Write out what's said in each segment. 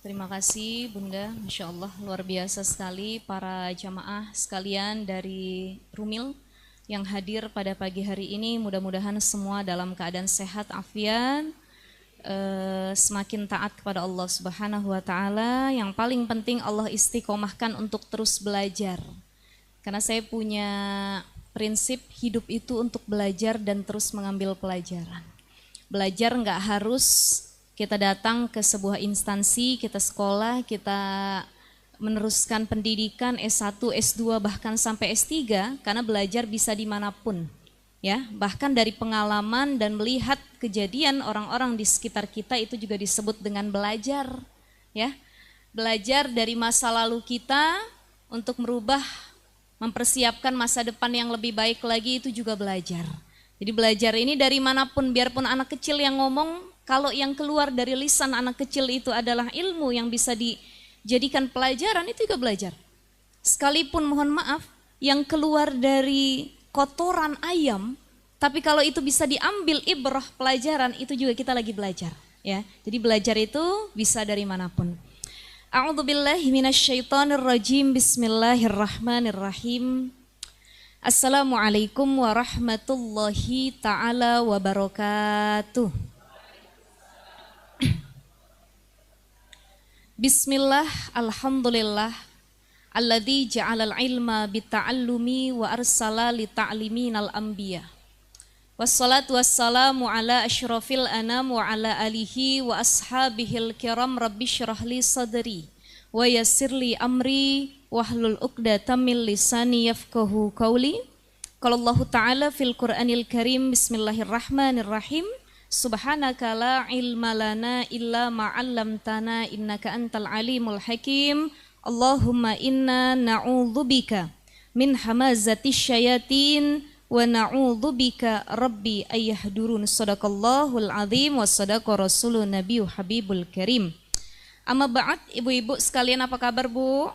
Terima kasih Bunda, Masya Allah luar biasa sekali para jamaah sekalian dari Rumil yang hadir pada pagi hari ini. Mudah-mudahan semua dalam keadaan sehat, afiat, semakin taat kepada Allah Subhanahu wa Ta'ala. Yang paling penting Allah istiqomahkan untuk terus belajar. Karena saya punya prinsip hidup itu untuk belajar dan terus mengambil pelajaran. Belajar nggak harus kita datang ke sebuah instansi, kita sekolah, kita meneruskan pendidikan S1, S2, bahkan sampai S3, karena belajar bisa dimanapun. Ya, bahkan dari pengalaman dan melihat kejadian orang-orang di sekitar kita itu juga disebut dengan belajar. Ya, belajar dari masa lalu kita untuk merubah, mempersiapkan masa depan yang lebih baik lagi, itu juga belajar. Jadi belajar ini dari manapun, biarpun anak kecil yang ngomong, kalau yang keluar dari lisan anak kecil itu adalah ilmu yang bisa dijadikan pelajaran, itu juga belajar. Sekalipun mohon maaf, yang keluar dari kotoran ayam, tapi kalau itu bisa diambil ibrah pelajaran, itu juga kita lagi belajar. Ya, jadi belajar itu bisa dari manapun. A'udzubillahi minasyaitonirrajim. Bismillahirrahmanirrahim. Assalamualaikum warahmatullahi ta'ala wabarakatuh. Bismillah, alhamdulillah, alladzi ja'alal ilma bita'allumi wa arsala lita'liminal anbiya. Wassalatu wassalamu ala asyrafil anam wa ala alihi wa ashabihil kiram. Rabbi syrah li sadri wa yassir li amri wahlul uqdatam min lisani yafqahu qawli. Qala Allah Ta'ala fil Qur'anil Karim. Bismillahirrahmanirrahim. Subhanaka la ilma lana illa ma 'allamtana innaka antal alimul hakim. Allahumma inna na'udzubika min hamazatis syayatin wa na'udzubika rabbi ayyahdurun. Shadaqallahul azim wa shadaqa rasulun nabiyyu habibul karim. Amma ba'd, ibu-ibu sekalian, apa kabar Bu?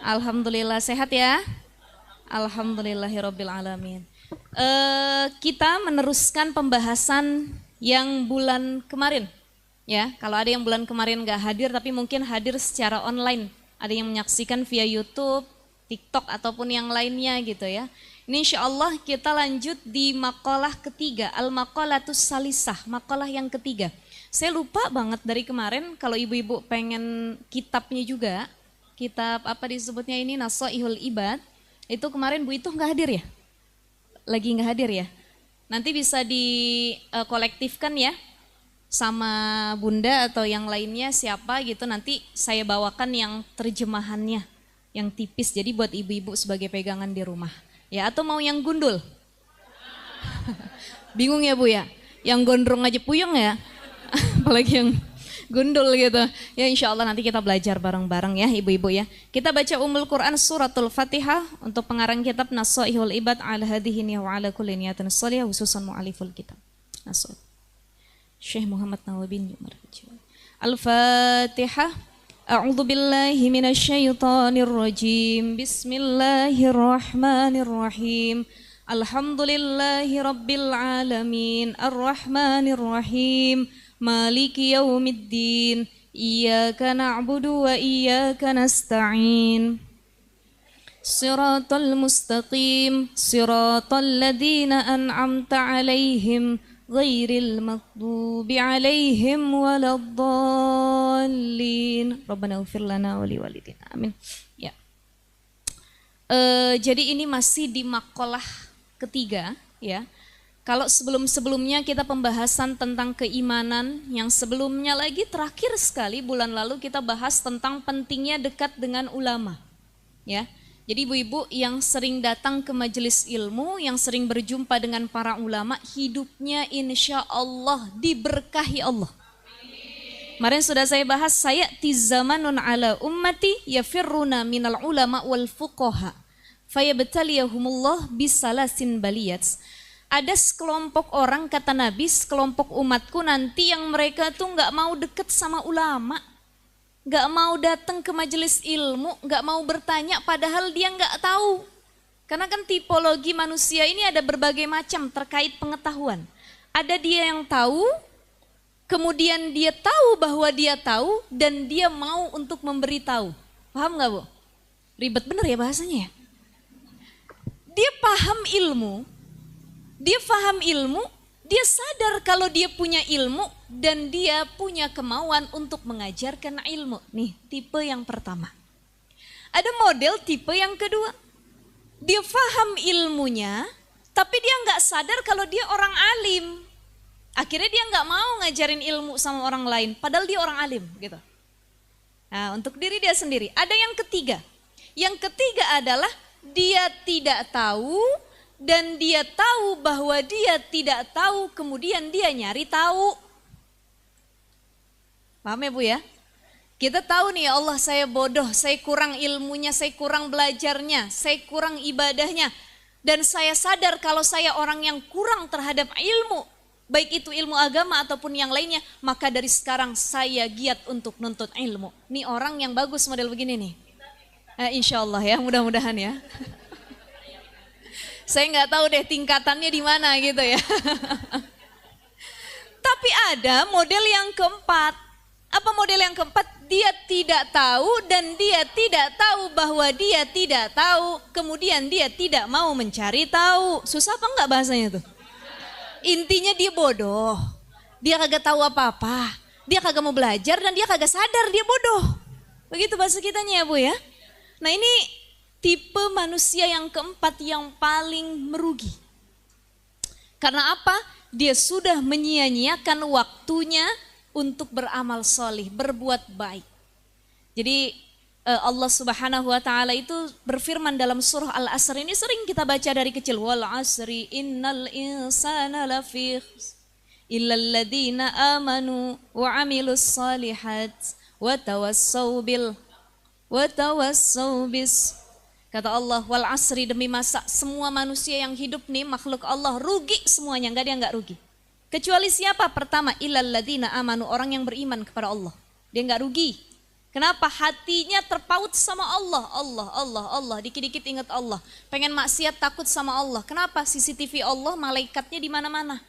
Alhamdulillah, sehat ya? Alhamdulillahirabbil alamin. Kita meneruskan pembahasan yang bulan kemarin, ya. Kalau ada yang bulan kemarin nggak hadir, tapi mungkin hadir secara online, ada yang menyaksikan via YouTube, TikTok ataupun yang lainnya gitu ya. Ini insya Allah kita lanjut di makalah ketiga, al-maqalatus salisah, makalah yang ketiga. Saya lupa banget dari kemarin, kalau ibu-ibu pengen kitabnya juga, kitab apa disebutnya ini, Nasaihul Ibad, itu kemarin Bu itu nggak hadir ya? Lagi nggak hadir ya? Nanti bisa dikolektifkan ya sama Bunda atau yang lainnya siapa gitu, nanti saya bawakan yang terjemahannya yang tipis, jadi buat ibu-ibu sebagai pegangan di rumah ya. Atau mau yang gundul? Bingung ya Bu ya? Yang gondrong aja puyeng ya? Apalagi yang gundul gitu ya. Insya Allah nanti kita belajar bareng-bareng ya ibu-ibu ya. Kita baca Ummul Quran suratul Fatihah untuk pengarang kitab Nasaihul Ibad ala hadhihi wa ala kulli niyatin shalihah, khususan mu'aliful kitab Nasaih Syekh Muhammad Nawawi bin Umar. Al-Fatihah. A'udzu billahi minasyaitonir rajim. Bismillahirrahmanirrahim. Alhamdulillahi rabbil alamin. Arrahmanir rahim. Maliki yaumiddin. Iyyaka na'budu wa iyyaka nasta'in. Siratal mustaqim. Siratal ladzina an'amta 'alaihim ghairil maghdubi 'alaihim waladdallin. Rabbana ighfir lana wa liwalidina. Amin. Ya. Jadi ini masih di makalah ketiga ya. Kalau sebelum-sebelumnya kita pembahasan tentang keimanan, yang sebelumnya lagi terakhir sekali bulan lalu kita bahas tentang pentingnya dekat dengan ulama. Ya. Jadi ibu-ibu yang sering datang ke majelis ilmu, yang sering berjumpa dengan para ulama, hidupnya insya Allah diberkahi Allah. Kemarin sudah saya bahas, saya tizamanun ala ummati yafirruna minal ulama wal fuqaha fayabtaliyahumullah bisalasin baliyats. Ada sekelompok orang, kata Nabi, sekelompok umatku nanti yang mereka tuh nggak mau deket sama ulama, nggak mau datang ke majelis ilmu, nggak mau bertanya, padahal dia nggak tahu. Karena kan tipologi manusia ini ada berbagai macam terkait pengetahuan. Ada dia yang tahu, kemudian dia tahu bahwa dia tahu, dan dia mau untuk memberitahu. Paham nggak, Bu? Ribet bener ya bahasanya ya. Dia paham ilmu, dia sadar kalau dia punya ilmu dan dia punya kemauan untuk mengajarkan ilmu. Nih, tipe yang pertama. Ada model tipe yang kedua. Dia paham ilmunya, tapi dia nggak sadar kalau dia orang alim. Akhirnya dia nggak mau ngajarin ilmu sama orang lain, padahal dia orang alim gitu. Nah, untuk diri dia sendiri. Ada yang ketiga. Yang ketiga adalah dia tidak tahu dan dia tahu bahwa dia tidak tahu, kemudian dia nyari tahu. Paham ya, Bu ya? Kita tahu nih, ya Allah, saya bodoh, saya kurang ilmunya, saya kurang belajarnya, saya kurang ibadahnya. Dan saya sadar kalau saya orang yang kurang terhadap ilmu, baik itu ilmu agama ataupun yang lainnya, maka dari sekarang saya giat untuk nuntut ilmu. Nih orang yang bagus model begini nih. Insya Allah ya, mudah-mudahan ya. Saya nggak tahu deh tingkatannya di mana gitu ya. Tapi ada model yang keempat. Apa model yang keempat? Dia tidak tahu dan dia tidak tahu bahwa dia tidak tahu, kemudian dia tidak mau mencari tahu. Susah apa enggak bahasanya tuh? Intinya dia bodoh, dia kagak tahu apa-apa, dia kagak mau belajar dan dia kagak sadar dia bodoh. Begitu bahasa kitanya ya, Bu ya. Nah, ini tipe manusia yang keempat yang paling merugi. Karena apa? Dia sudah menyia-nyiakan waktunya untuk beramal solih, berbuat baik. Jadi Allah Subhanahu wa taala itu berfirman dalam surah Al-Asr, ini sering kita baca dari kecil, wal asri innal insana lafi illal ladzina amanu wa amilus solihat wa tawassau bis. Kata Allah, wal asri, demi masa, semua manusia yang hidup nih, makhluk Allah, rugi semuanya, enggak ada yang enggak rugi. Kecuali siapa? Pertama, illal ladzina amanu, orang yang beriman kepada Allah. Dia enggak rugi. Kenapa? Hatinya terpaut sama Allah. Allah, dikit-dikit ingat Allah. Pengen maksiat, takut sama Allah. Kenapa? CCTV Allah, malaikatnya di mana-mana.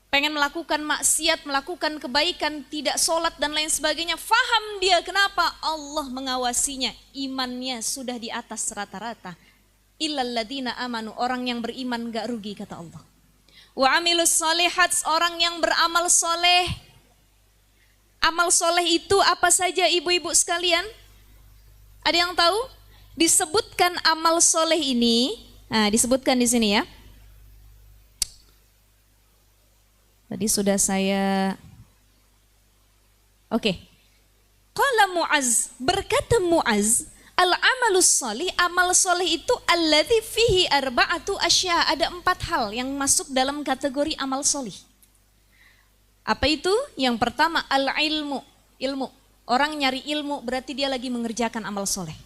Pengen melakukan maksiat, melakukan kebaikan, tidak sholat dan lain sebagainya. Faham dia kenapa? Allah mengawasinya. Imannya sudah di atas rata-rata. Illal ladzina amanu, orang yang beriman enggak rugi, kata Allah. Wa amilus solihat, orang yang beramal soleh. Amal soleh itu apa saja, ibu-ibu sekalian? Ada yang tahu? Disebutkan amal soleh ini, nah disebutkan di sini ya. Tadi sudah saya, oke. Qala Mu'az, berkata Mu'az, al-amalus solih, amal soleh itu alladzi fihi arba'atu asya, ada 4 hal yang masuk dalam kategori amal solih. Apa itu? Yang pertama, al-ilmu, ilmu. Orang nyari ilmu berarti dia lagi mengerjakan amal soleh.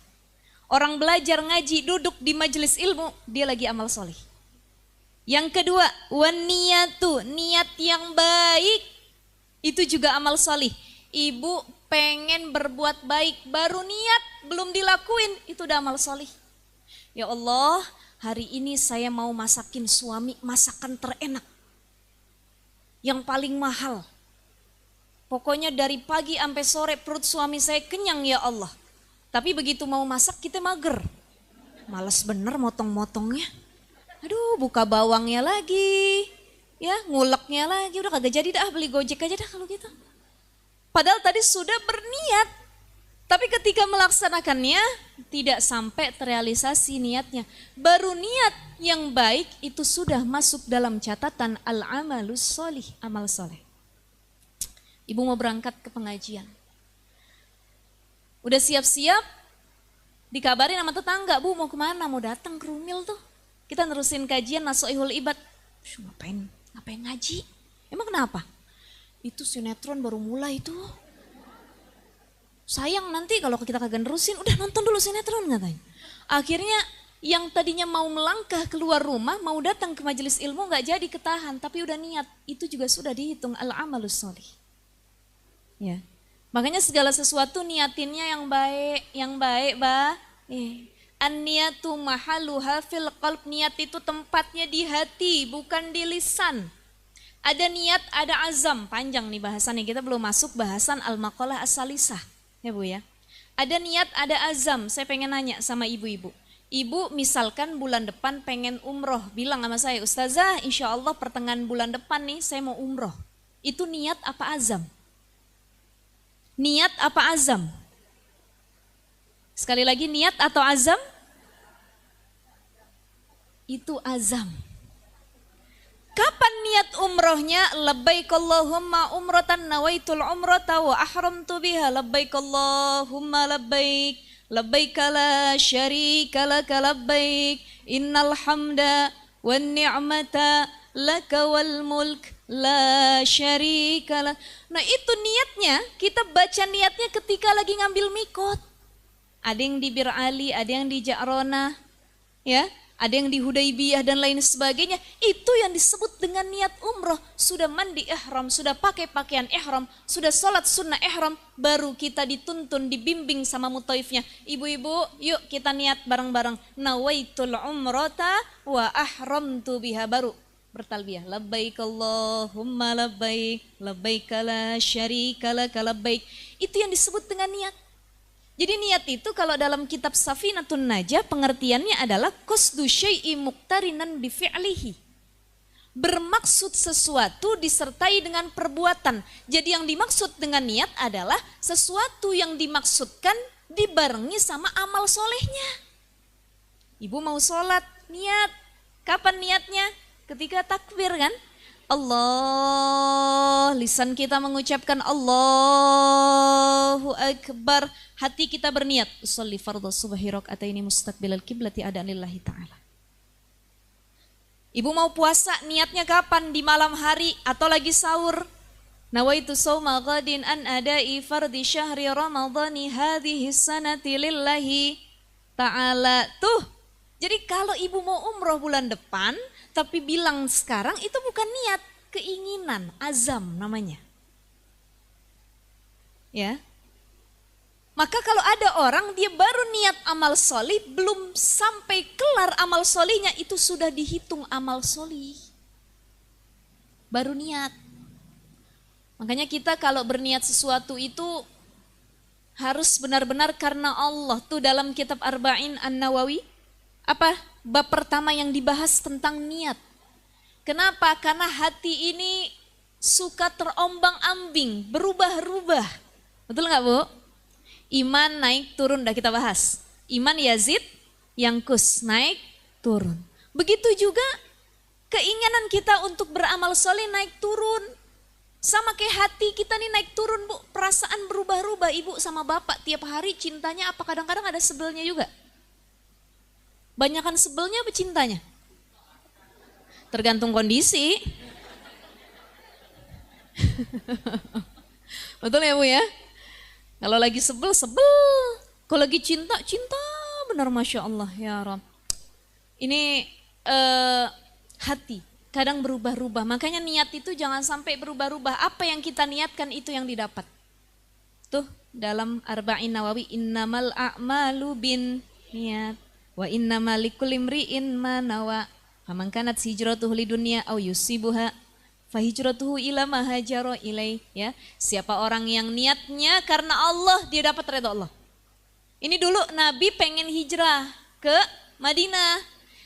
Orang belajar ngaji, duduk di majelis ilmu, dia lagi amal soleh. Yang kedua, wan niyatu, niat yang baik, itu juga amal soleh. Ibu pengen berbuat baik, baru niat, belum dilakuin, itu udah amal soleh. Ya Allah, hari ini saya mau masakin suami masakan terenak, yang paling mahal. Pokoknya dari pagi sampai sore perut suami saya kenyang ya Allah. Tapi begitu mau masak kita mager. Males bener motong-motongnya. Aduh, buka bawangnya lagi. Ya, nguleknya lagi. Udah kagak jadi dah, beli Gojek aja dah kalau gitu. Padahal tadi sudah berniat. Tapi ketika melaksanakannya tidak sampai terrealisasi niatnya. Baru niat yang baik itu sudah masuk dalam catatan al-amalus solih, amal soleh. Ibu mau berangkat ke pengajian. Udah siap-siap, dikabarin sama tetangga, Bu mau kemana? Mau datang ke Rumil tuh. Kita nerusin kajian Nasuihul Ibad. Ngapain ngaji? Emang kenapa? Itu sinetron baru mulai tuh. Sayang nanti kalau kita kagak nerusin, udah nonton dulu sinetron katanya. Akhirnya yang tadinya mau melangkah keluar rumah, mau datang ke majelis ilmu gak jadi ketahan, tapi udah niat. Itu juga sudah dihitung al-amalus solih. Ya. Makanya segala sesuatu niatinnya yang baik, Bah. An-niyatu mahaluha fil qalb, niat itu tempatnya di hati, bukan di lisan. Ada niat, ada azam. Panjang nih bahasannya, kita belum masuk bahasan al-maqalah as-salisah. Ya Bu ya. Ada niat, ada azam. Saya pengen nanya sama ibu-ibu. Ibu misalkan bulan depan pengen umroh. Bilang sama saya, Ustazah insya Allah pertengahan bulan depan nih saya mau umroh. Itu niat apa azam? Niat apa azam? Sekali lagi, niat atau azam? Itu azam. Kapan niat umrohnya? Labbaik Allahumma umratan nawaitul umrata wa ahramtu biha. Labbaik Allahumma labbaik. Labbaik la syarika laka labbaik. Innal hamda wan ni'mata laka wal mulk la syarika lak. Nah itu niatnya, kita baca niatnya ketika lagi ngambil mikot. Ada yang di Bir Ali, ada yang di Ja'rona, ya. Ada yang di Hudaibiyah dan lain sebagainya. Itu yang disebut dengan niat umroh. Sudah mandi ihram, sudah pakai pakaian ihram, sudah sholat sunnah ihram, baru kita dituntun, dibimbing sama mutaifnya. Ibu-ibu, yuk kita niat bareng-bareng. Nawaitul umrata wa ahramtu biha, baru bertalbiyah. Labbaik Allahumma labbaik, labbaik la syarika laka labbaik. Itu yang disebut dengan niat. Jadi niat itu kalau dalam kitab Safinatun Najah pengertiannya adalah qasdu syai'i muqtarinan bi fi'lihi. Bermaksud sesuatu disertai dengan perbuatan. Jadi yang dimaksud dengan niat adalah sesuatu yang dimaksudkan dibarengi sama amal solehnya. Ibu mau sholat, niat. Kapan niatnya? Ketika takbir kan? Allah, lisan kita mengucapkan Allahu Akbar, hati kita berniat usolli fardhu subhi raka'ataini mustaqbilal qiblati adaan lillahi ta'ala. Ibu mau puasa, niatnya kapan? Di malam hari atau lagi sahur? Nawaitu shauma ghadin an adai fardhi syahri ramadhani hadhihi sanati lillahi ta'ala. Tuh. Jadi kalau ibu mau umroh bulan depan, tapi bilang sekarang, itu bukan niat, keinginan, azam namanya. Ya. Maka kalau ada orang dia baru niat amal solih, belum sampai kelar amal solihnya, itu sudah dihitung amal solih. Baru niat. Makanya kita kalau berniat sesuatu itu harus benar-benar karena Allah. Tuh dalam kitab Arba'in An-Nawawi, apa? Bab pertama yang dibahas tentang niat. Kenapa? Karena hati ini suka terombang-ambing, berubah-ubah. Betul nggak Bu? Iman naik turun, udah kita bahas. Iman yazid, yangkus, naik turun. Begitu juga keinginan kita untuk beramal soleh naik turun. Sama kayak hati kita nih naik turun Bu. Perasaan berubah-ubah. Ibu sama bapak tiap hari cintanya apa kadang-kadang ada sebelnya juga? Banyakan sebelnya apa cintanya? Tergantung kondisi. Betul ya Bu ya? Kalau lagi sebel, sebel. Kalau lagi cinta, cinta benar Masya Allah ya Rabb. Ini hati, kadang berubah-ubah. Makanya niat itu jangan sampai berubah-ubah. Apa yang kita niatkan itu yang didapat. Tuh dalam Arba'in Nawawi, innamal a'malu bin niat. Wa innama likulli imri'in ma nawa. Faman kanat hijratuhu lidunya aw yusibuha fa hijratuhu ila ma hajara ilai, ya. Siapa orang yang niatnya karena Allah, dia dapat ridha Allah. Ini dulu Nabi pengen hijrah ke Madinah.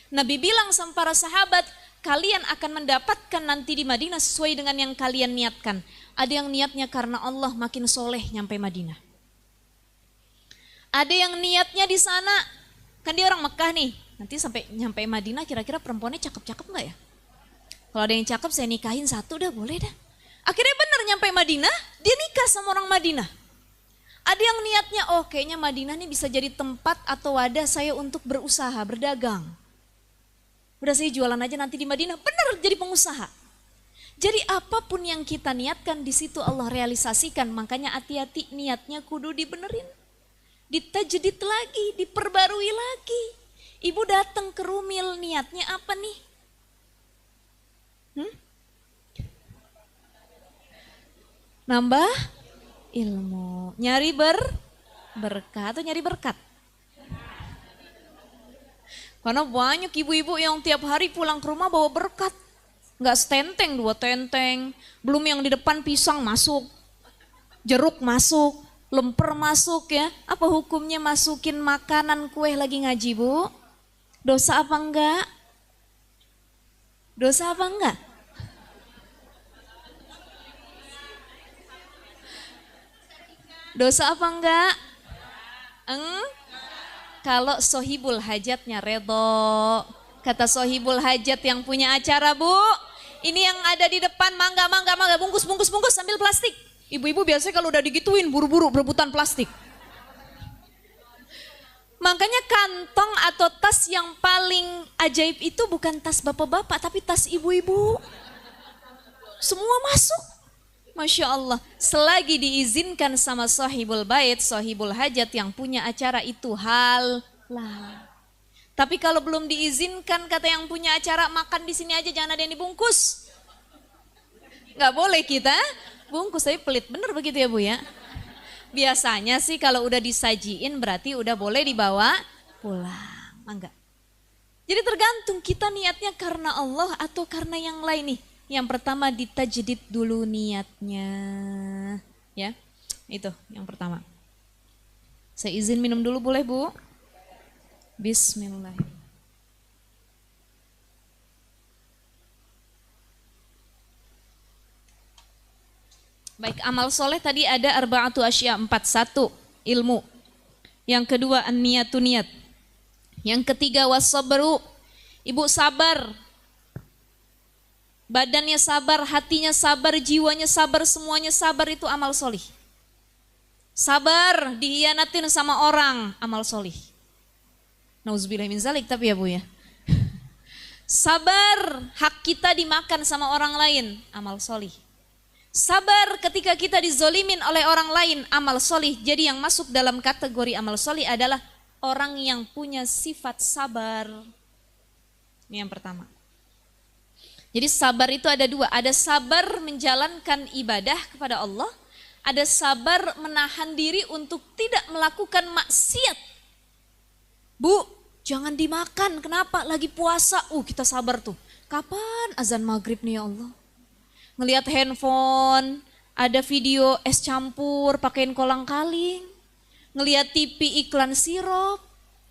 Nabi bilang sama para sahabat, kalian akan mendapatkan nanti di Madinah sesuai dengan yang kalian niatkan. Ada yang niatnya karena Allah, makin soleh nyampe Madinah. Ada yang niatnya di sana, kan dia orang Mekah nih, nanti sampai nyampe Madinah kira-kira perempuannya cakep-cakep gak ya? Kalau ada yang cakep saya nikahin satu dah, boleh dah. Akhirnya benar nyampe Madinah, dia nikah sama orang Madinah. Ada yang niatnya, oh kayaknya Madinah nih bisa jadi tempat atau wadah saya untuk berusaha, berdagang. Udah saya jualan aja nanti di Madinah, benar jadi pengusaha. Jadi apapun yang kita niatkan di situ Allah realisasikan, makanya hati-hati niatnya kudu dibenerin. Ditajdid lagi, diperbarui lagi. Ibu datang ke Rumil, niatnya apa nih? Nambah ilmu, nyari berkah atau nyari berkat? Karena banyak ibu-ibu yang tiap hari pulang ke rumah bawa berkat. Nggak setenteng, 2 tenteng. Belum yang di depan pisang masuk, jeruk masuk, lemper masuk ya. Apa hukumnya masukin makanan kue lagi ngaji, Bu? Dosa apa enggak? Dosa apa enggak? Dosa apa enggak? Kalau sohibul hajatnya redho. Kata sohibul hajat yang punya acara, Bu, ini yang ada di depan, mangga, bungkus, ambil plastik. Ibu-ibu biasanya kalau udah digituin buru-buru berebutan plastik. Makanya kantong atau tas yang paling ajaib itu bukan tas bapak-bapak, tapi tas ibu-ibu. Semua masuk. Masya Allah, selagi diizinkan sama sahibul bait, sahibul hajat yang punya acara itu halal. Tapi kalau belum diizinkan, kata yang punya acara, makan di sini aja, jangan ada yang dibungkus. Nggak boleh kita bungkus, tapi pelit bener begitu ya Bu ya. Biasanya sih kalau udah disajiin berarti udah boleh dibawa pulang. Enggak. Jadi tergantung kita niatnya karena Allah atau karena yang lain nih. Yang pertama ditajdid dulu niatnya. Ya, itu yang pertama. Saya izin minum dulu boleh Bu? Bismillah. Baik, amal soleh tadi ada arba'atu asya, 4. 1, ilmu. Yang kedua, an-niyatu, niat. Yang ketiga, was-sabru. Ibu sabar. Badannya sabar, hatinya sabar, jiwanya sabar, semuanya sabar, itu amal soleh. Sabar, dihianatin sama orang, amal soleh. Nauzubillah min zalik, tapi ya Bu ya. Sabar, hak kita dimakan sama orang lain, amal soleh. Sabar ketika kita dizolimin oleh orang lain, amal soleh. Jadi yang masuk dalam kategori amal soleh adalah orang yang punya sifat sabar. Ini yang pertama. Jadi sabar itu ada 2, ada sabar menjalankan ibadah kepada Allah, ada sabar menahan diri untuk tidak melakukan maksiat. Bu, jangan dimakan, kenapa? Lagi puasa, kita sabar tuh. Kapan azan maghrib nih ya Allah? Ngelihat handphone, ada video es campur, pakein kolang kaling. Ngelihat TV iklan sirup,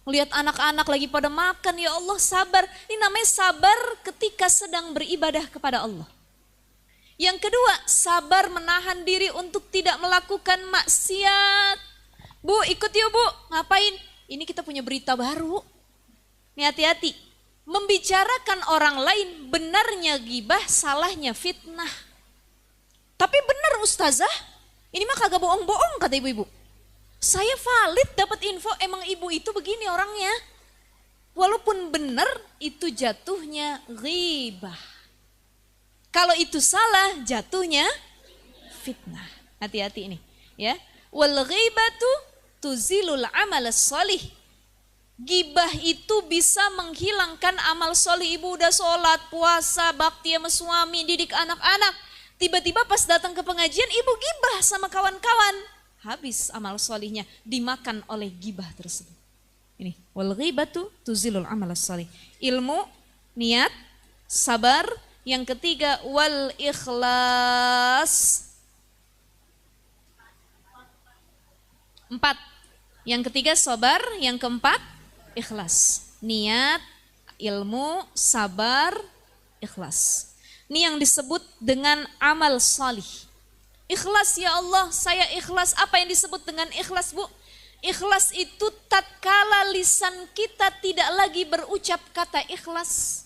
ngelihat anak-anak lagi pada makan, ya Allah sabar. Ini namanya sabar ketika sedang beribadah kepada Allah. Yang kedua, sabar menahan diri untuk tidak melakukan maksiat. Bu, ikut yuk Bu, ngapain? Ini kita punya berita baru. Nih hati-hati, membicarakan orang lain benarnya gibah, salahnya fitnah. Tapi benar ustazah, ini mah kagak bohong-bohong kata ibu-ibu. Saya valid dapat info emang ibu itu begini orangnya. Walaupun benar itu jatuhnya ghibah. Kalau itu salah jatuhnya fitnah. Hati-hati ini ya. Wal ghibatu tuzilul amal sholih. Gibah itu bisa menghilangkan amal soleh. Ibu udah sholat, puasa, bakti sama suami, didik anak-anak. Tiba-tiba pas datang ke pengajian, ibu gibah sama kawan-kawan. Habis amal solehnya, dimakan oleh gibah tersebut. Ini, wal ghibatu tuzilul amal soleh. Ilmu, niat, sabar. Yang ketiga, wal ikhlas. 4. Yang ketiga, sabar. Yang keempat, ikhlas. Niat, ilmu, sabar, ikhlas. Ini yang disebut dengan amal salih. Ikhlas ya Allah, saya ikhlas. Apa yang disebut dengan ikhlas Bu? Ikhlas itu tatkala lisan kita tidak lagi berucap kata ikhlas.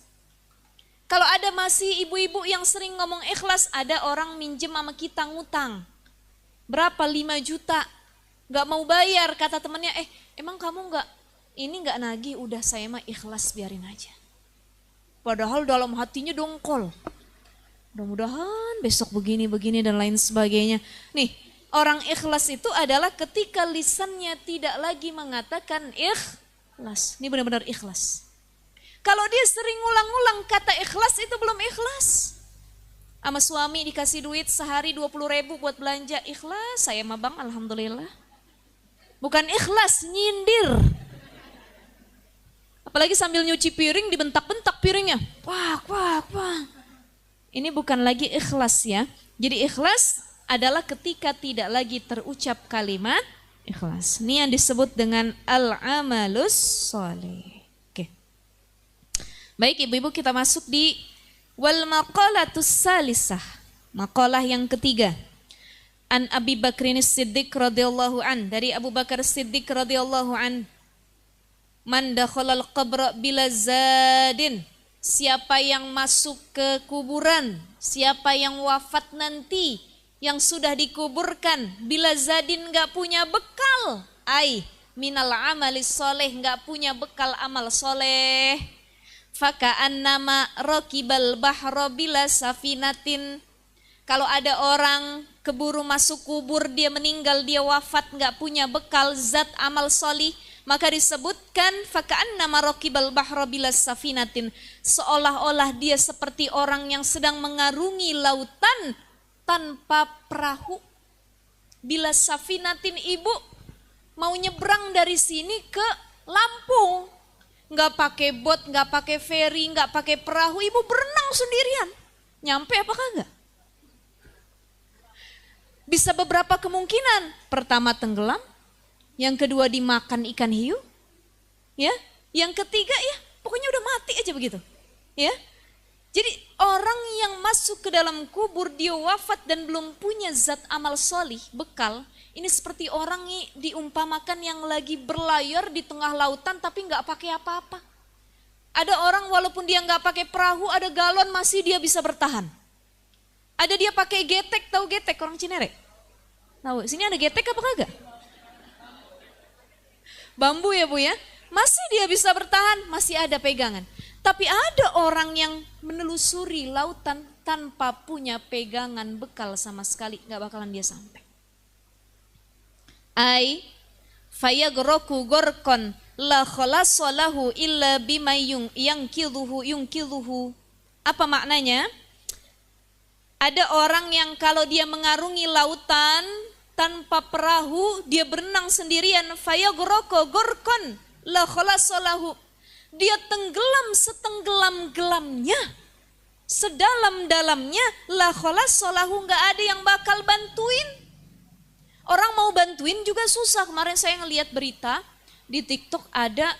Kalau ada masih ibu-ibu yang sering ngomong ikhlas, ada orang minjem sama kita ngutang. Berapa? 5 juta. Gak mau bayar, kata temannya, emang kamu gak nagih, udah saya mah ikhlas biarin aja. Padahal dalam hatinya dongkol. Mudah-mudahan besok begini dan lain sebagainya. Nih, orang ikhlas itu adalah ketika lisannya tidak lagi mengatakan ikhlas. Ini benar-benar ikhlas. Kalau dia sering ulang-ulang kata ikhlas itu belum ikhlas. Sama suami dikasih duit sehari 20.000 buat belanja, ikhlas saya mah bang alhamdulillah. Bukan ikhlas, nyindir. Apalagi sambil nyuci piring dibentak-bentak piringnya. Wah. Ini bukan lagi ikhlas ya. Jadi ikhlas adalah ketika tidak lagi terucap kalimat ikhlas. Ini yang disebut dengan al-amalus sholih. Oke. Baik ibu-ibu, kita masuk di wal maqalatus salisah. Maqalah yang ketiga. An Abi Bakrin Siddiq radhiyallahu an, dari Abu Bakar Siddiq radhiyallahu an. Man dakhalal qabra bila zadin. Siapa yang masuk ke kuburan, siapa yang wafat nanti, yang sudah dikuburkan, bila zadin gak punya bekal, minal amali soleh, gak punya bekal amal soleh, faka'annama rokibal bahro bila safinatin. Kalau ada orang keburu masuk kubur, dia meninggal, dia wafat, gak punya bekal zat amal solih, maka disebutkan faka'annama rokibal bahro bila safinatin, seolah-olah dia seperti orang yang sedang mengarungi lautan tanpa perahu. Bila safinatin, ibu mau nyebrang dari sini ke Lampung, nggak pakai bot, nggak pakai ferry, nggak pakai perahu, ibu berenang sendirian, nyampe apakah enggak? Bisa beberapa kemungkinan. Pertama tenggelam, yang kedua dimakan ikan hiu, ya, yang ketiga ya pokoknya udah mati aja begitu, ya. Jadi orang yang masuk ke dalam kubur, dia wafat dan belum punya zat amal solih, bekal, ini seperti orang diumpamakan yang lagi berlayar di tengah lautan tapi nggak pakai apa-apa. Ada orang walaupun dia nggak pakai perahu, ada galon masih dia bisa bertahan. Ada dia pakai getek, tahu getek orang Cinere? Tahu? Sini ada getek apa kagak? Bambu ya Bu ya, masih dia bisa bertahan, masih ada pegangan. Tapi ada orang yang menelusuri lautan tanpa punya pegangan bekal sama sekali, gak bakalan dia sampai. Fayagroku gorkon la khalasolahu illa bimayung yang kiluhu. Apa maknanya? Ada orang yang kalau dia mengarungi lautan tanpa perahu, dia berenang sendirian, fayagroko gorkon la khalasolahu, dia tenggelam setenggelam-gelamnya, sedalam-dalamnya, la khalasolahu, gak ada yang bakal bantuin. Orang mau bantuin juga susah. Kemarin saya ngelihat berita di TikTok, ada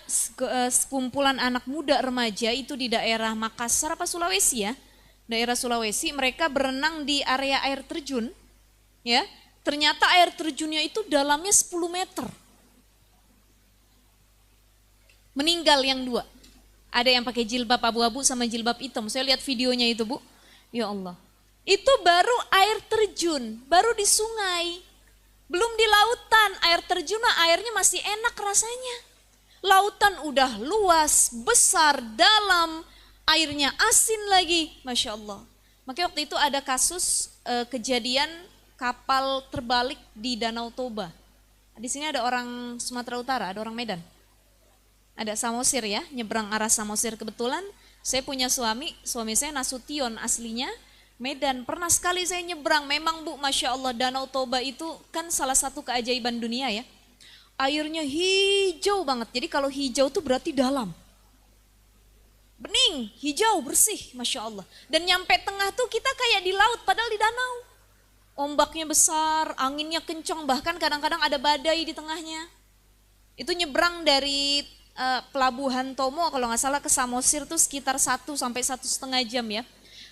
sekumpulan anak muda remaja itu di daerah Makassar apa Sulawesi ya, daerah Sulawesi, mereka berenang di area air terjun, ya. Ternyata air terjunnya itu dalamnya 10 meter. Meninggal yang 2. Ada yang pakai jilbab abu-abu sama jilbab hitam. Saya lihat videonya itu Bu. Ya Allah. Itu baru air terjun, baru di sungai. Belum di lautan. Air terjun airnya masih enak rasanya. Lautan udah luas, besar, dalam. Airnya asin lagi. Masya Allah. Makanya waktu itu ada kasus kejadian kapal terbalik di Danau Toba. Di sini ada orang Sumatera Utara, ada orang Medan. Ada Samosir ya, nyebrang arah Samosir. Kebetulan saya punya suami saya Nasution aslinya Medan. Pernah sekali saya nyebrang, memang Bu, Masya Allah, Danau Toba itu kan salah satu keajaiban dunia ya. Airnya hijau banget, jadi kalau hijau itu berarti dalam. Bening, hijau, bersih, Masya Allah. Dan nyampe tengah tuh kita kayak di laut, padahal di danau. Ombaknya besar, anginnya kencang, bahkan kadang-kadang ada badai di tengahnya. Itu nyebrang dari Pelabuhan Tomo kalau nggak salah ke Samosir tuh sekitar 1 sampai 1,5 jam ya.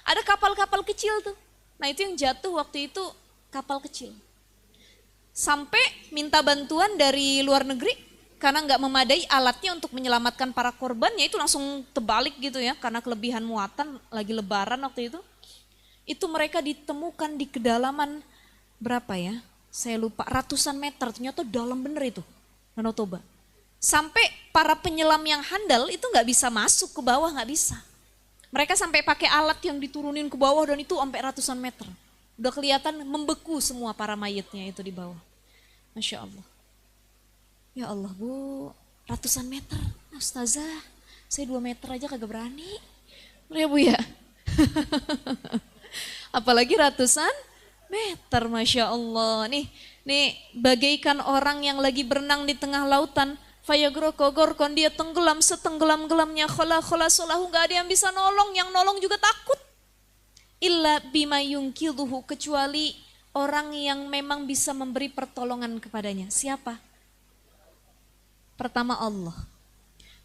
Ada kapal-kapal kecil tuh. Nah itu yang jatuh waktu itu kapal kecil. Sampai minta bantuan dari luar negeri karena nggak memadai alatnya untuk menyelamatkan para korbannya, itu langsung terbalik gitu ya karena kelebihan muatan, lagi lebaran waktu itu. Itu mereka ditemukan di kedalaman berapa ya? Saya lupa, ratusan meter, ternyata dalam bener itu Danau Toba. Sampai para penyelam yang handal itu nggak bisa masuk ke bawah, nggak bisa. Mereka sampai pakai alat yang diturunin ke bawah dan itu sampai ratusan meter. Udah kelihatan membeku semua para mayatnya itu di bawah. Masya Allah. Ya Allah Bu, ratusan meter. Ustazah, saya 2 meter aja kagak berani. Ya Bu ya. Apalagi ratusan meter, Masya Allah. Nih bagaikan orang yang lagi berenang di tengah lautan. Fayagroko gorkon, dia tenggelam setenggelam-gelamnya, khola solahu, gak ada yang bisa nolong, yang nolong juga takut. illa bima yungkiduhu, kecuali orang yang memang bisa memberi pertolongan kepadanya. Siapa? Pertama Allah.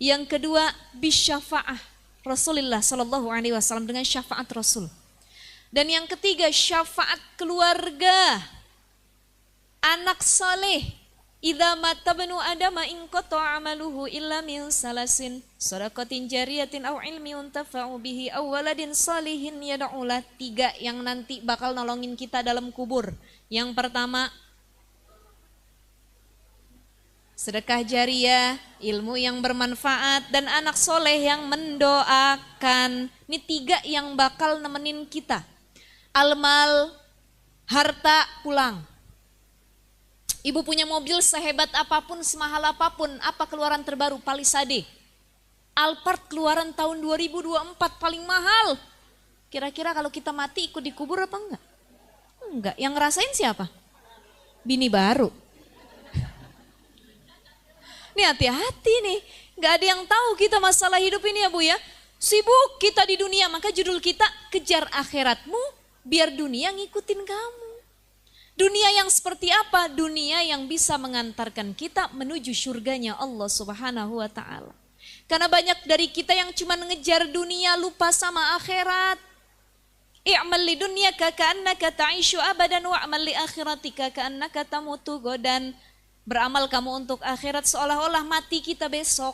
Yang kedua bisyafa'ah Rasulullah sallallahu alaihi wasallam, dengan syafaat Rasul. Dan yang ketiga syafaat keluarga, anak saleh. Idza mata banu adama in qata amaluhu illa min salasin sadaqatin jariyatin aw ilmi yuntafa'u bihi aw waladin salihin yad'u lah. 3 yang nanti bakal nolongin kita dalam kubur. Yang pertama sedekah jariyah, ilmu yang bermanfaat, dan anak soleh yang mendoakan. Ini 3 yang bakal nemenin kita. Almal, harta pulang. Ibu punya mobil sehebat apapun, semahal apapun, apa keluaran terbaru? Palisade. Alphard keluaran tahun 2024 paling mahal. Kira-kira kalau kita mati ikut dikubur apa enggak? Enggak. Yang ngerasain siapa? Bini baru. Nih hati-hati nih. Enggak ada yang tahu kita masalah hidup ini ya Bu ya. Sibuk kita di dunia, maka judul kita kejar akhiratmu biar dunia ngikutin kamu. Dunia yang seperti apa? Dunia yang bisa mengantarkan kita menuju surganya Allah Subhanahu wa ta'ala. Karena banyak dari kita yang cuma ngejar dunia, lupa sama akhirat. I'mal li dunyaka ka'annaka ta'ishu abadan wa'mal li akhiratika ka'annaka tamutu godan. Beramal kamu untuk akhirat seolah-olah mati kita besok.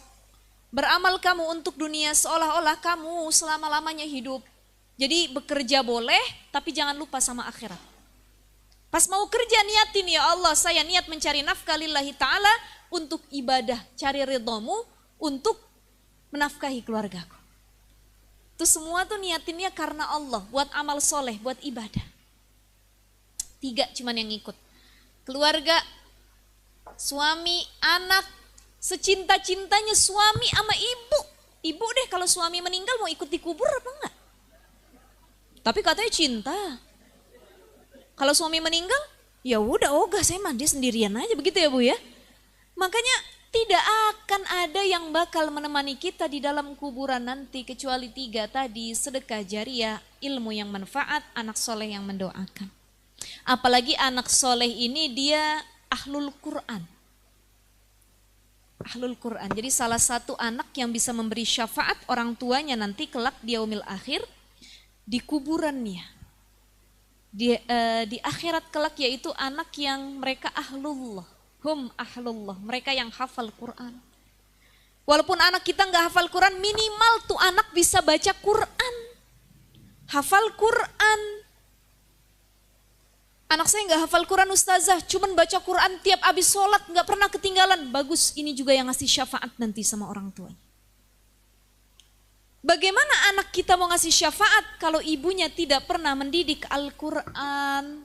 Beramal kamu untuk dunia seolah-olah kamu selama-lamanya hidup. Jadi bekerja boleh, tapi jangan lupa sama akhirat. Pas mau kerja niatin, ya Allah saya niat mencari nafkah lillahi ta'ala untuk ibadah, cari ridhamu untuk menafkahi keluargaku. Itu semua tuh niatinnya karena Allah, buat amal soleh, buat ibadah. 3 cuman yang ikut. Keluarga, suami, anak, secinta-cintanya suami sama ibu. Ibu deh kalau suami meninggal mau ikut dikubur apa enggak? Tapi katanya cinta. Kalau suami meninggal, ya udah ogah saya mandi sendirian aja, begitu ya Bu ya. Makanya tidak akan ada yang bakal menemani kita di dalam kuburan nanti kecuali 3 tadi, sedekah jariyah, ilmu yang manfaat, anak soleh yang mendoakan. Apalagi anak soleh ini dia ahlul Quran. Ahlul Quran. Jadi salah satu anak yang bisa memberi syafaat orang tuanya nanti kelak di yaumil akhir di kuburannya. Di akhirat kelak, yaitu anak yang mereka ahlullah, ahlullah, mereka yang hafal Quran. Walaupun anak kita nggak hafal Quran, minimal tuh anak bisa baca Quran, hafal Quran. Anak saya nggak hafal Quran ustazah, cuman baca Quran tiap abis sholat, nggak pernah ketinggalan. Bagus, ini juga yang ngasih syafaat nanti sama orang tuanya. Bagaimana anak kita mau ngasih syafaat kalau ibunya tidak pernah mendidik Al-Quran?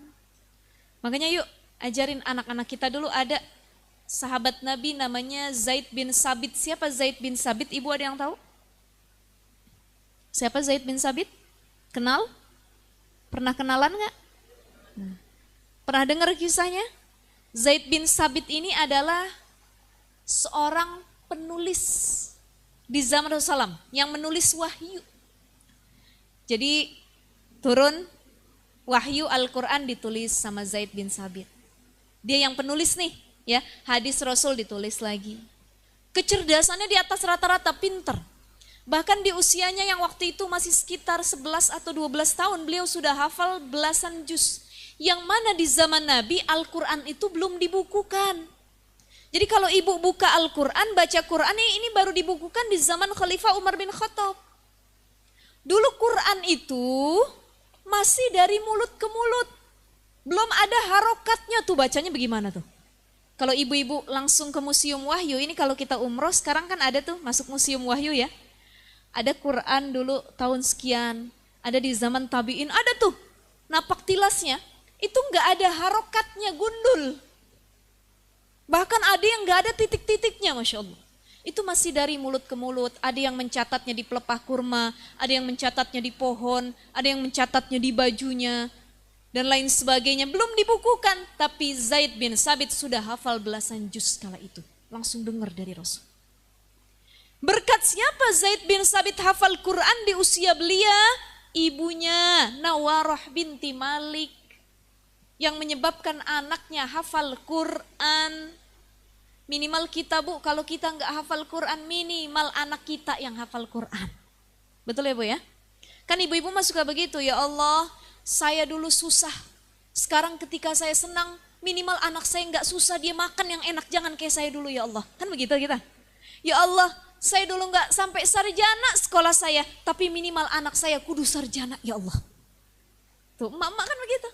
Makanya yuk ajarin anak-anak kita dulu. Ada sahabat Nabi namanya Zaid bin Sabit. Siapa Zaid bin Sabit? Ibu ada yang tahu? Siapa Zaid bin Sabit? Kenal? Pernah kenalan gak? Pernah dengar kisahnya? Zaid bin Sabit ini adalah seorang penulis di zaman Rasulullah yang menulis wahyu. Jadi turun wahyu Al-Quran ditulis sama Zaid bin Sabit. Dia yang penulis nih, ya, hadis Rasul ditulis lagi. Kecerdasannya di atas rata-rata, pinter. Bahkan di usianya yang waktu itu masih sekitar 11 atau 12 tahun, beliau sudah hafal belasan juz. Yang mana di zaman Nabi Al-Quran itu belum dibukukan. Jadi kalau ibu buka Al-Quran, baca Quran ini baru dibukukan di zaman Khalifah Umar bin Khattab. Dulu Quran itu masih dari mulut ke mulut. Belum ada harokatnya tuh, bacanya bagaimana tuh. Kalau ibu-ibu langsung ke Museum Wahyu, ini kalau kita umroh sekarang kan ada tuh masuk Museum Wahyu ya. Ada Quran dulu tahun sekian, ada di zaman tabi'in, ada tuh napak tilasnya. Itu nggak ada harokatnya, gundul. Bahkan ada yang gak ada titik-titiknya, Masya Allah. Itu masih dari mulut ke mulut. Ada yang mencatatnya di pelepah kurma, ada yang mencatatnya di pohon, ada yang mencatatnya di bajunya, dan lain sebagainya. Belum dibukukan, tapi Zaid bin Sabit sudah hafal belasan juz kala itu. Langsung dengar dari Rasul. Berkat siapa Zaid bin Sabit hafal Quran di usia belia? ibunya Nawarah binti Malik yang menyebabkan anaknya hafal Quran. Minimal kita Bu, kalau kita nggak hafal Quran, minimal anak kita yang hafal Quran. Betul ya Bu ya? Kan ibu-ibu mah suka begitu, ya Allah saya dulu susah. Sekarang ketika saya senang, minimal anak saya nggak susah, dia makan yang enak, jangan kayak saya dulu ya Allah. Kan begitu kita. Ya Allah, saya dulu nggak sampai sarjana sekolah saya, tapi minimal anak saya kudu sarjana ya Allah. Tuh, emak-emak kan begitu.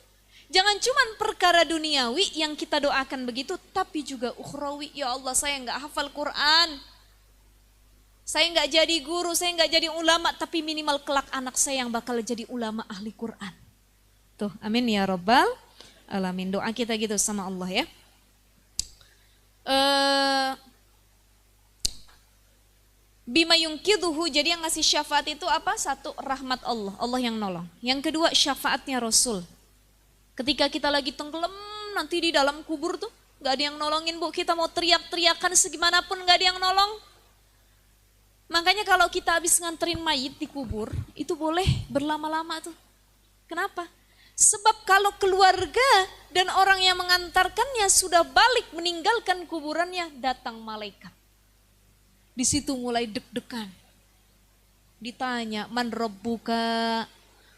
Jangan cuma perkara duniawi yang kita doakan begitu, tapi juga ukhrawi. Ya Allah, saya nggak hafal Quran, saya nggak jadi guru, saya nggak jadi ulama, tapi minimal kelak anak saya yang bakal jadi ulama ahli Quran. Tuh, amin ya Rabbal alamin. Doa kita gitu sama Allah ya. Bima yungkiduhu, jadi yang ngasih syafaat itu apa? Satu, rahmat Allah, Allah yang nolong. Yang kedua, syafaatnya Rasul. Ketika kita lagi tenggelam nanti di dalam kubur tuh, gak ada yang nolongin Bu, kita mau teriak-teriakan segimanapun gak ada yang nolong. Makanya kalau kita habis nganterin mayit di kubur, itu boleh berlama-lama tuh. Kenapa? Sebab kalau keluarga dan orang yang mengantarkannya sudah balik meninggalkan kuburannya, datang malaikat. Di situ mulai deg-degan. Ditanya, man rabbuka,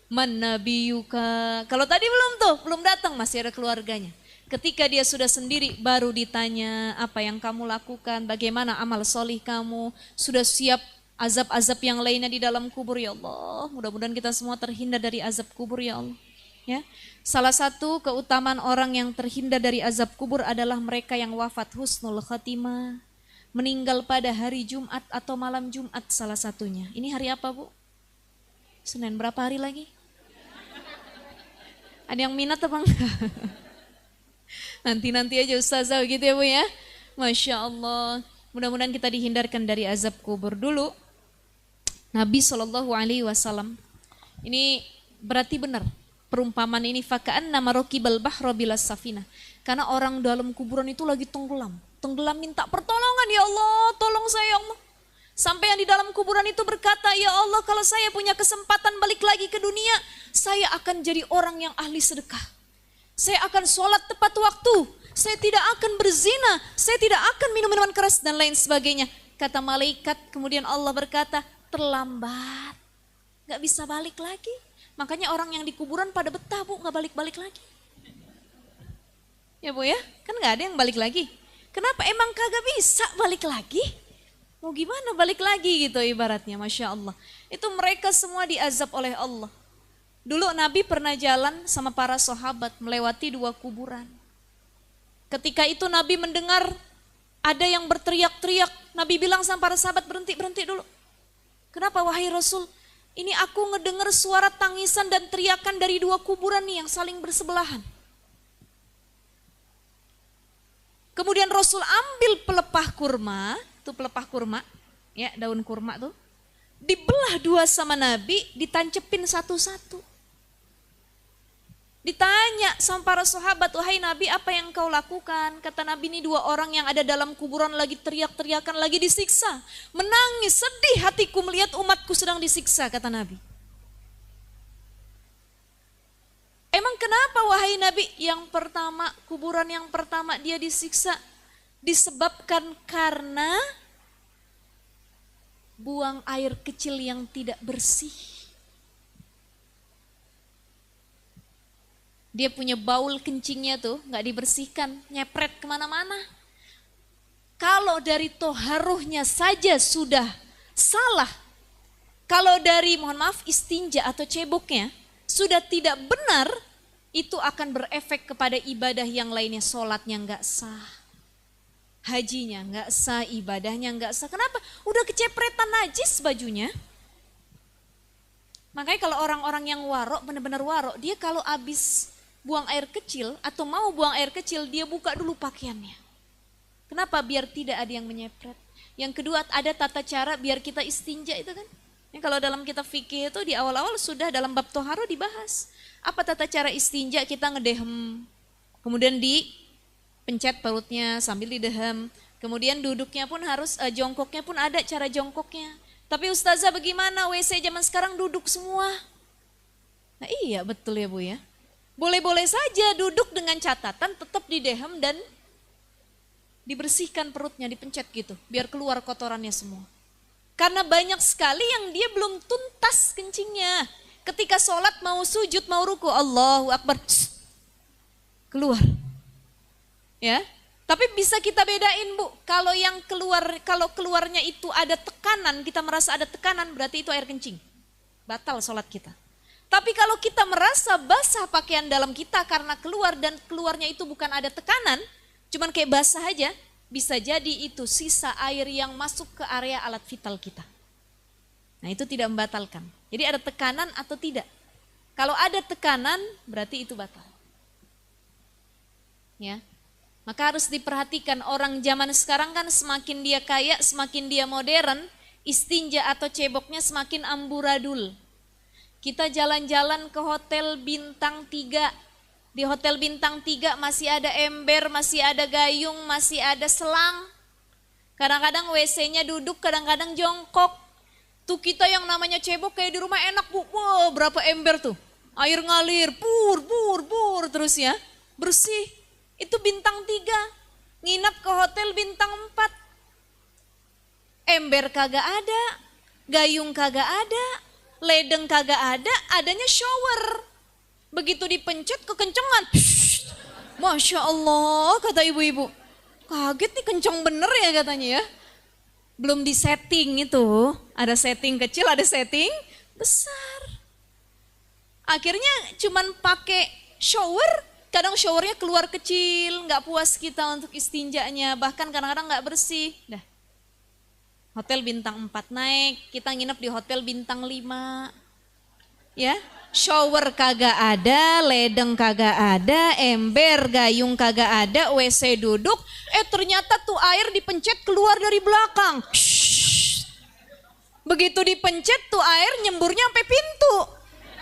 man nabiyuka. Kalau tadi belum tuh, belum datang, masih ada keluarganya. Ketika dia sudah sendiri, baru ditanya apa yang kamu lakukan, bagaimana amal solih kamu, sudah siap azab-azab yang lainnya di dalam kubur. Ya Allah, mudah-mudahan kita semua terhindar dari azab kubur ya Allah. Ya, salah satu keutamaan orang yang terhindar dari azab kubur adalah mereka yang wafat husnul khatimah, meninggal pada hari Jumat atau malam Jumat salah satunya. Ini hari apa Bu? Senin, berapa hari lagi? Ada yang minat apa enggak? Nanti aja Ustazah gitu ya Bu ya. Masya Allah. Mudah-mudahan kita dihindarkan dari azab kubur. Dulu Nabi SAW, ini berarti benar perumpamaan ini, faka'an nama rokibal bahra bilas safina. Karena orang dalam kuburan itu lagi tenggelam minta pertolongan, ya Allah tolong saya ya Allah. Sampai yang di dalam kuburan itu berkata, ya Allah kalau saya punya kesempatan balik lagi ke dunia, saya akan jadi orang yang ahli sedekah. Saya akan sholat tepat waktu, saya tidak akan berzina, saya tidak akan minum minuman keras dan lain sebagainya. Kata malaikat, kemudian Allah berkata, terlambat, gak bisa balik lagi. Makanya orang yang di kuburan pada betah Bu, gak balik-balik lagi. Ya Bu ya, kan gak ada yang balik lagi. Kenapa? Emang kagak bisa balik lagi? Mau gimana balik lagi gitu ibaratnya, Masya Allah. Itu mereka semua diazab oleh Allah. Dulu Nabi pernah jalan sama para sahabat melewati 2 kuburan. Ketika itu Nabi mendengar ada yang berteriak-teriak. Nabi bilang sama para sahabat, berhenti dulu. Kenapa wahai Rasul? Ini aku ngedengar suara tangisan dan teriakan dari 2 kuburan nih yang saling bersebelahan. Kemudian Rasul ambil pelepah kurma, itu pelepah kurma, ya daun kurma tuh, dibelah 2 sama Nabi, ditancepin satu-satu. Ditanya sama para sahabat, wahai Nabi apa yang kau lakukan? Kata Nabi, ini 2 orang yang ada dalam kuburan lagi teriak-teriakan, lagi disiksa. Menangis, sedih hatiku melihat umatku sedang disiksa, kata Nabi. Emang kenapa wahai Nabi? Yang pertama, kuburan yang pertama dia disiksa disebabkan karena buang air kecil yang tidak bersih. Dia punya baul kencingnya tuh gak dibersihkan, nyepret kemana-mana. Kalau dari toharuhnya saja sudah salah, kalau dari mohon maaf istinja atau ceboknya sudah tidak benar, itu akan berefek kepada ibadah yang lainnya. Sholatnya gak sah, hajinya gak sah, ibadahnya gak sah. Kenapa? Udah kecepretan najis bajunya. Makanya kalau orang-orang yang warok, benar-benar warok, dia kalau habis buang air kecil atau mau buang air kecil, dia buka dulu pakaiannya. Kenapa? Biar tidak ada yang menyepret. Yang kedua, ada tata cara biar kita istinja itu kan. Ya, kalau dalam kitab fikih itu di awal-awal sudah dalam bab toharo dibahas. Apa tata cara istinja? Kita ngedehem, kemudian dipencet perutnya sambil didehem. Kemudian duduknya pun harus, jongkoknya pun ada cara jongkoknya. Tapi ustazah bagaimana? WC zaman sekarang duduk semua. Nah, iya betul ya Bu ya. Boleh-boleh saja duduk dengan catatan tetap didehem dan dibersihkan perutnya, dipencet gitu, biar keluar kotorannya semua. Karena banyak sekali yang dia belum tuntas kencingnya. Ketika sholat mau sujud, mau ruku, Allahu Akbar, keluar. Ya, tapi bisa kita bedain Bu, kalau yang kalau keluarnya itu ada tekanan, kita merasa ada tekanan, berarti itu air kencing. Batal sholat kita. Tapi kalau kita merasa basah pakaian dalam kita karena keluar dan keluarnya itu bukan ada tekanan, cuman kayak basah aja, bisa jadi itu sisa air yang masuk ke area alat vital kita. Nah itu tidak membatalkan. Jadi ada tekanan atau tidak. Kalau ada tekanan berarti itu batal. Ya, maka harus diperhatikan orang zaman sekarang kan semakin dia kaya, semakin dia modern, istinja atau ceboknya semakin amburadul. Kita jalan-jalan ke hotel bintang 3. Di hotel bintang 3 masih ada ember, masih ada gayung, masih ada selang. Kadang-kadang WC-nya duduk, kadang-kadang jongkok. Tuh kita yang namanya cebok kayak di rumah enak Bu. Wow, berapa ember tuh. Air ngalir, pur terus ya. Bersih. Itu bintang 3. Nginap ke hotel bintang 4. Ember kagak ada, gayung kagak ada, ledeng kagak ada, adanya shower. Begitu dipencet kekencengan. Masya Allah kata ibu-ibu. Kaget nih kenceng bener ya katanya ya. Belum di setting itu. Ada setting kecil, ada setting besar. Akhirnya cuman pakai shower. Kadang showernya keluar kecil. Gak puas kita untuk istinjanya. Bahkan kadang-kadang gak bersih. Dah. Hotel bintang 4 naik, kita nginep di hotel bintang 5. Ya, shower kagak ada, ledeng kagak ada, ember, gayung kagak ada, WC duduk. Ternyata tuh air dipencet keluar dari belakang. Begitu dipencet tuh air nyemburnya sampai pintu.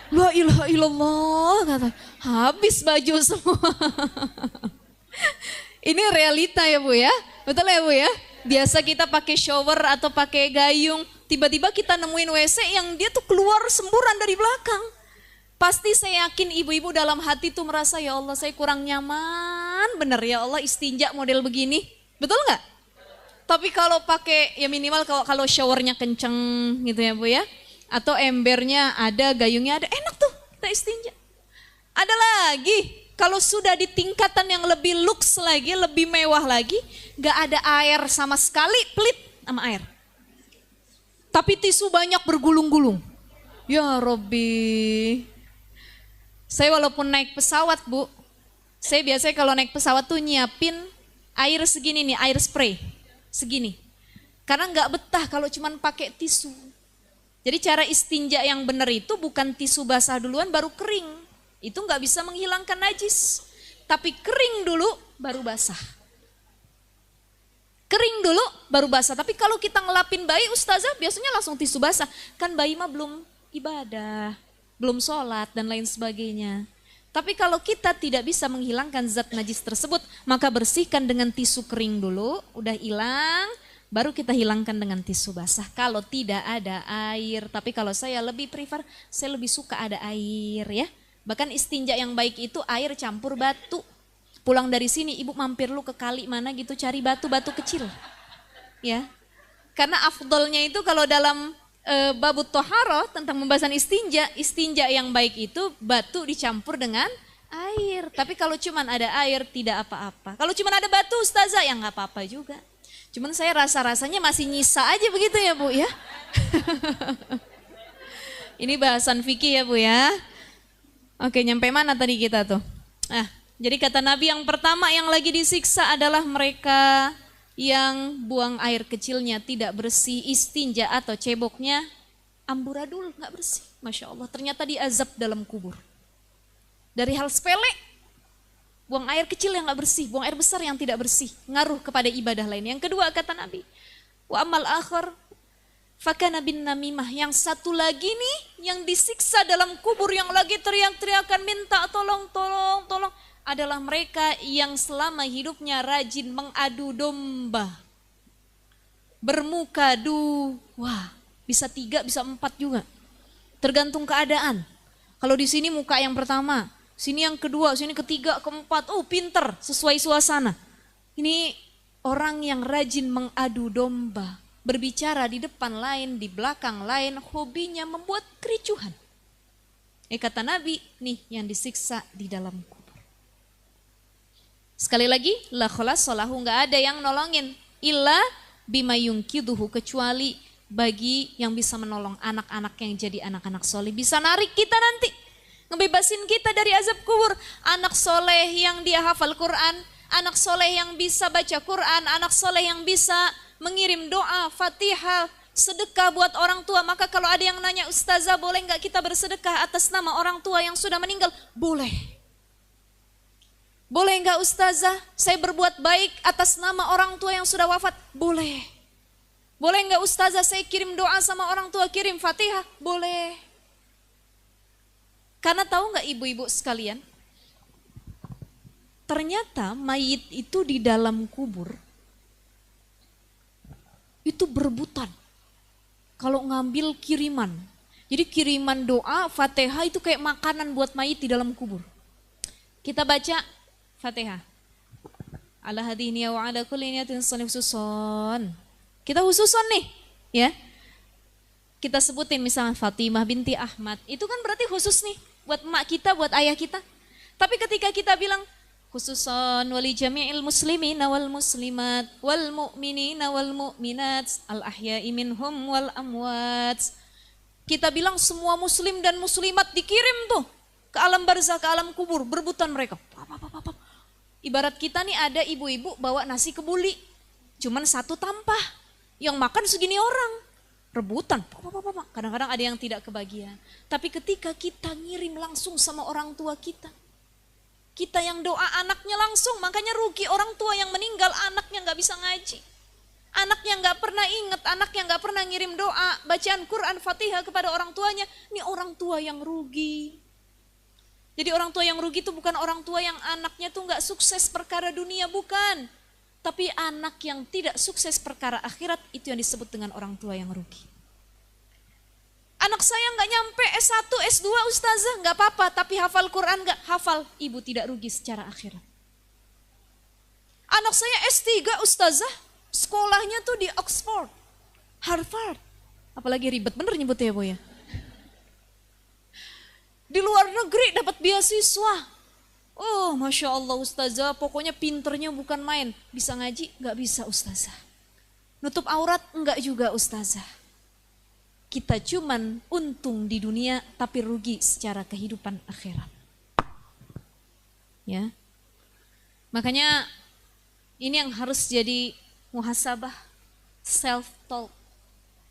La ilaha illallah kata. Habis baju semua. Ini realita ya Bu ya. Betul ya Bu ya? Biasa kita pakai shower atau pakai gayung, tiba-tiba kita nemuin WC yang dia tuh keluar semburan dari belakang. Pasti saya yakin ibu-ibu dalam hati tuh merasa, ya Allah saya kurang nyaman, bener ya Allah istinja model begini. Betul nggak? Tapi kalau pakai, ya minimal kalau showernya kenceng gitu ya Bu ya. Atau embernya ada, gayungnya ada, enak tuh kita istinja. Ada lagi. Kalau sudah di tingkatan yang lebih luks lagi, lebih mewah lagi, gak ada air sama sekali, pelit sama air. Tapi tisu banyak bergulung-gulung. Ya Robbi. Saya walaupun naik pesawat Bu, saya biasanya kalau naik pesawat tuh nyiapin air segini nih, air spray. Segini. Karena gak betah kalau cuman pakai tisu. Jadi cara istinja yang benar itu bukan tisu basah duluan baru kering. Itu nggak bisa menghilangkan najis. Tapi kering dulu baru basah. Kering dulu baru basah. Tapi kalau kita ngelapin bayi ustazah biasanya langsung tisu basah. Kan bayi mah belum ibadah, belum sholat dan lain sebagainya. Tapi kalau kita tidak bisa menghilangkan zat najis tersebut, maka bersihkan dengan tisu kering dulu, udah hilang, baru kita hilangkan dengan tisu basah. Kalau tidak ada air, tapi kalau saya lebih prefer, saya lebih suka ada air ya. Bahkan istinja yang baik itu air campur batu. Pulang dari sini ibu mampir lu ke kali mana gitu cari batu-batu kecil. Ya. Karena afdolnya itu kalau dalam babut toharoh tentang pembahasan istinja, istinja yang baik itu batu dicampur dengan air. Tapi kalau cuman ada air tidak apa-apa. Kalau cuman ada batu ustazah ya nggak apa-apa juga. Cuman saya rasa-rasanya masih nyisa aja begitu ya Bu ya. Ini bahasan fikih ya Bu ya. Oke, nyampe mana tadi kita tuh? Jadi kata Nabi yang pertama yang lagi disiksa adalah mereka yang buang air kecilnya tidak bersih, istinja atau ceboknya amburadul, nggak bersih. Masya Allah, ternyata diazab dalam kubur. Dari hal sepele, buang air kecil yang nggak bersih, buang air besar yang tidak bersih, ngaruh kepada ibadah lain. Yang kedua kata Nabi, wa amal akhar fakana bin namimah. Yang satu lagi nih yang disiksa dalam kubur yang lagi teriak-teriakan minta tolong adalah mereka yang selama hidupnya rajin mengadu domba. Bermuka wah bisa 3 bisa 4 juga. Tergantung keadaan. Kalau di sini muka yang pertama, sini yang kedua, sini ketiga, keempat, oh pinter, sesuai suasana. Ini orang yang rajin mengadu domba, berbicara di depan lain, di belakang lain, hobinya membuat kericuhan. Kata Nabi, nih yang disiksa di dalam kubur. Sekali lagi, la kholas solahu, nggak ada yang nolongin. Illa bima yungkiduhu, kecuali bagi yang bisa menolong anak-anak yang jadi anak-anak soleh. Bisa narik kita nanti, ngebebasin kita dari azab kubur. Anak soleh yang dia hafal Quran, anak soleh yang bisa baca Quran, anak soleh yang bisa mengirim doa, fatihah, sedekah buat orang tua. Maka kalau ada yang nanya, Ustazah boleh nggak kita bersedekah atas nama orang tua yang sudah meninggal? Boleh. Boleh nggak Ustazah saya berbuat baik atas nama orang tua yang sudah wafat? Boleh. Boleh nggak Ustazah saya kirim doa sama orang tua, kirim fatihah? Boleh. Karena tahu nggak ibu-ibu sekalian, ternyata mayit itu di dalam kubur itu berebutan kalau ngambil kiriman. Jadi kiriman doa, fatihah itu kayak makanan buat mayit di dalam kubur. Kita baca fatihah. Ala hadiniya wa ala kulli niyatin suson. Kita khususon nih, ya. Kita sebutin misalnya Fatimah binti Ahmad, itu kan berarti khusus nih buat emak kita, buat ayah kita. Tapi ketika kita bilang khususon wali jami'il muslimina wal muslimat wal mu'minina wal mu'minat al ahya'i minhum wal amwat, kita bilang semua muslim dan muslimat dikirim tuh ke alam barzah, ke alam kubur, berebutan mereka. Ibarat kita nih ada ibu-ibu bawa nasi kebuli, cuman satu tampah, yang makan segini orang, rebutan. Kadang-kadang ada yang tidak kebagian. Tapi ketika kita ngirim langsung sama orang tua kita, kita yang doa anaknya langsung, makanya rugi orang tua yang meninggal, anaknya nggak bisa ngaji, anaknya nggak pernah ingat, anaknya nggak pernah ngirim doa, bacaan Quran Fatihah kepada orang tuanya. Ini orang tua yang rugi. Jadi orang tua yang rugi itu bukan orang tua yang anaknya tuh nggak sukses perkara dunia, bukan. Tapi anak yang tidak sukses perkara akhirat, itu yang disebut dengan orang tua yang rugi. Anak saya nggak nyampe S1, S2 Ustazah, nggak apa-apa, tapi hafal Quran nggak hafal, ibu tidak rugi secara akhirat. Anak saya S3 Ustazah, sekolahnya tuh di Oxford, Harvard, apalagi ribet bener nyebutnya ya Bu ya. Di luar negeri dapat beasiswa. Oh Masya Allah Ustazah, pokoknya pinternya bukan main. Bisa ngaji? Nggak bisa Ustazah. Nutup aurat? Enggak juga Ustazah. Kita cuman untung di dunia tapi rugi secara kehidupan akhirat. Ya. Makanya ini yang harus jadi muhasabah, self-talk.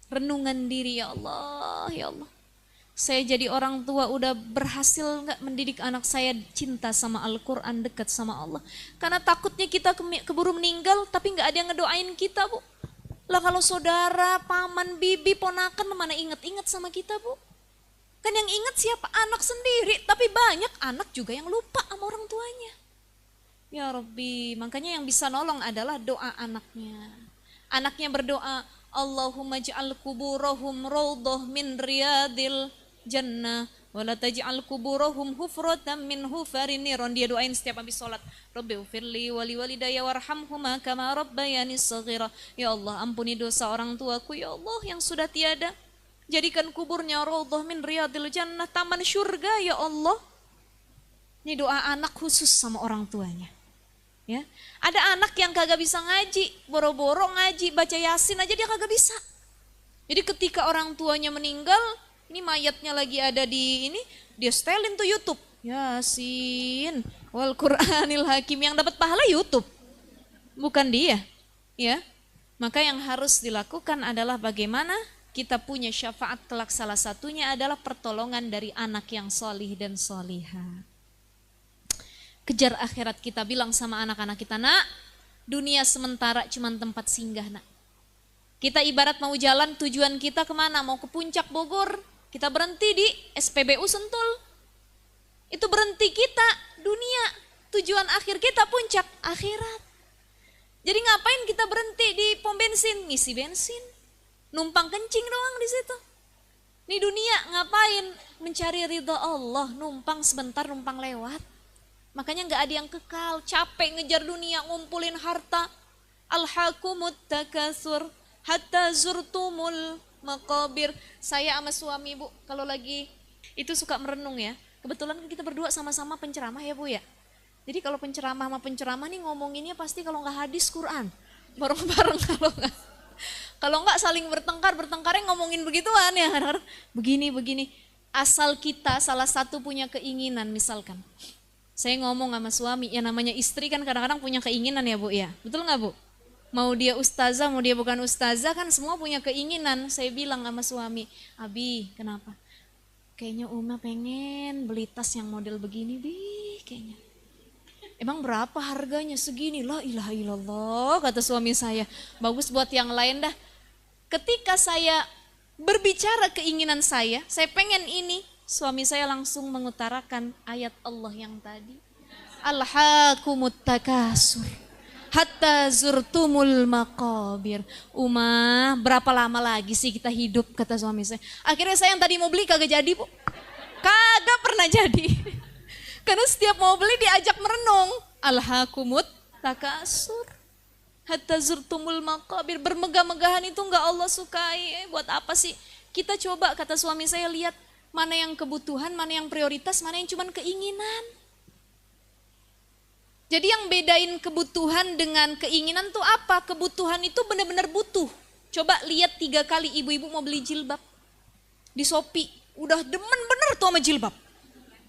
Renungan diri, ya Allah, ya Allah. Saya jadi orang tua udah berhasil nggak mendidik anak saya cinta sama Al-Quran, dekat sama Allah. Karena takutnya kita keburu meninggal tapi nggak ada yang ngedoain kita Bu. Lah kalau saudara, paman, bibi, ponakan mana inget-inget sama kita Bu. Kan yang inget siapa? Anak sendiri. Tapi banyak anak juga yang lupa sama orang tuanya. Ya Rabbi, makanya yang bisa nolong adalah doa anaknya. Anaknya berdoa, Allahumma ja'al kuburahum rawdah min riyadil jannah wala taj'al kuburahum hufratan min hufarin niran. Dia doain setiap habis sholat, Rabbi ufirli wali walidayya warhamhuma kama rabbayani shaghira. Ya Allah, ampuni dosa orang tuaku ya Allah yang sudah tiada, jadikan kuburnya rawdah min riyadil jannah, taman surga ya Allah. Ini doa anak khusus sama orang tuanya. Ya, ada anak yang kagak bisa ngaji, boro-boro ngaji, baca Yasin aja dia kagak bisa. Jadi ketika orang tuanya meninggal, ini mayatnya lagi ada di ini, dia setelin tuh YouTube. Yasin, wal Qur'anil Hakim, yang dapat pahala YouTube. Bukan dia, ya. Maka yang harus dilakukan adalah bagaimana kita punya syafaat kelak, salah satunya adalah pertolongan dari anak yang solih dan solihah. Kejar akhirat, kita bilang sama anak-anak kita, nak, dunia sementara cuman tempat singgah nak. Kita ibarat mau jalan, tujuan kita kemana? Mau ke puncak Bogor, kita berhenti di SPBU Sentul. Itu berhenti kita, dunia. Tujuan akhir kita puncak akhirat. Jadi ngapain kita berhenti di pom bensin? Ngisi bensin, numpang kencing doang di situ. Ini dunia ngapain? mencari ridha Allah, numpang sebentar, numpang lewat. Makanya nggak ada yang kekal, capek ngejar dunia, ngumpulin harta. Alhaqumut takatsur hatta zurtumul maqabir. Saya sama suami Bu, kalau lagi itu suka merenung ya. Kebetulan kita berdua sama-sama penceramah ya Bu ya. Jadi kalau penceramah sama penceramah nih ngomonginnya pasti kalau nggak hadis Quran. Bareng-bareng kalau nggak saling bertengkarnya ngomongin begituan ya. Begini. Asal kita salah satu punya keinginan misalkan. Saya ngomong sama suami, ya namanya istri kan kadang-kadang punya keinginan ya Bu ya. Betul nggak Bu? Mau dia ustazah, mau dia bukan ustazah kan semua punya keinginan. Saya bilang sama suami, Abi kenapa? Kayaknya Uma pengen beli tas yang model begini Bi kayaknya. Emang berapa harganya? Segini. La ilaha illallah kata suami saya. Bagus buat yang lain dah. Ketika saya berbicara keinginan saya pengen ini. Suami saya langsung mengutarakan ayat Allah yang tadi. Alhaqumut takatsur hatta zurtumul maqabir. Uma, berapa lama lagi sih kita hidup kata suami saya. Akhirnya saya yang tadi mau beli kagak jadi Bu. Kagak pernah jadi. Karena setiap mau beli diajak merenung. Alhaqumut takatsur hatta zurtumul maqabir. Bermegah-megahan itu enggak Allah sukai. Buat apa sih? Kita coba kata suami saya lihat mana yang kebutuhan, mana yang prioritas, mana yang cuman keinginan. Jadi yang bedain kebutuhan dengan keinginan tuh apa? Kebutuhan itu benar-benar butuh. Coba lihat 3 kali ibu-ibu mau beli jilbab di Shopee. Udah demen bener tuh sama jilbab.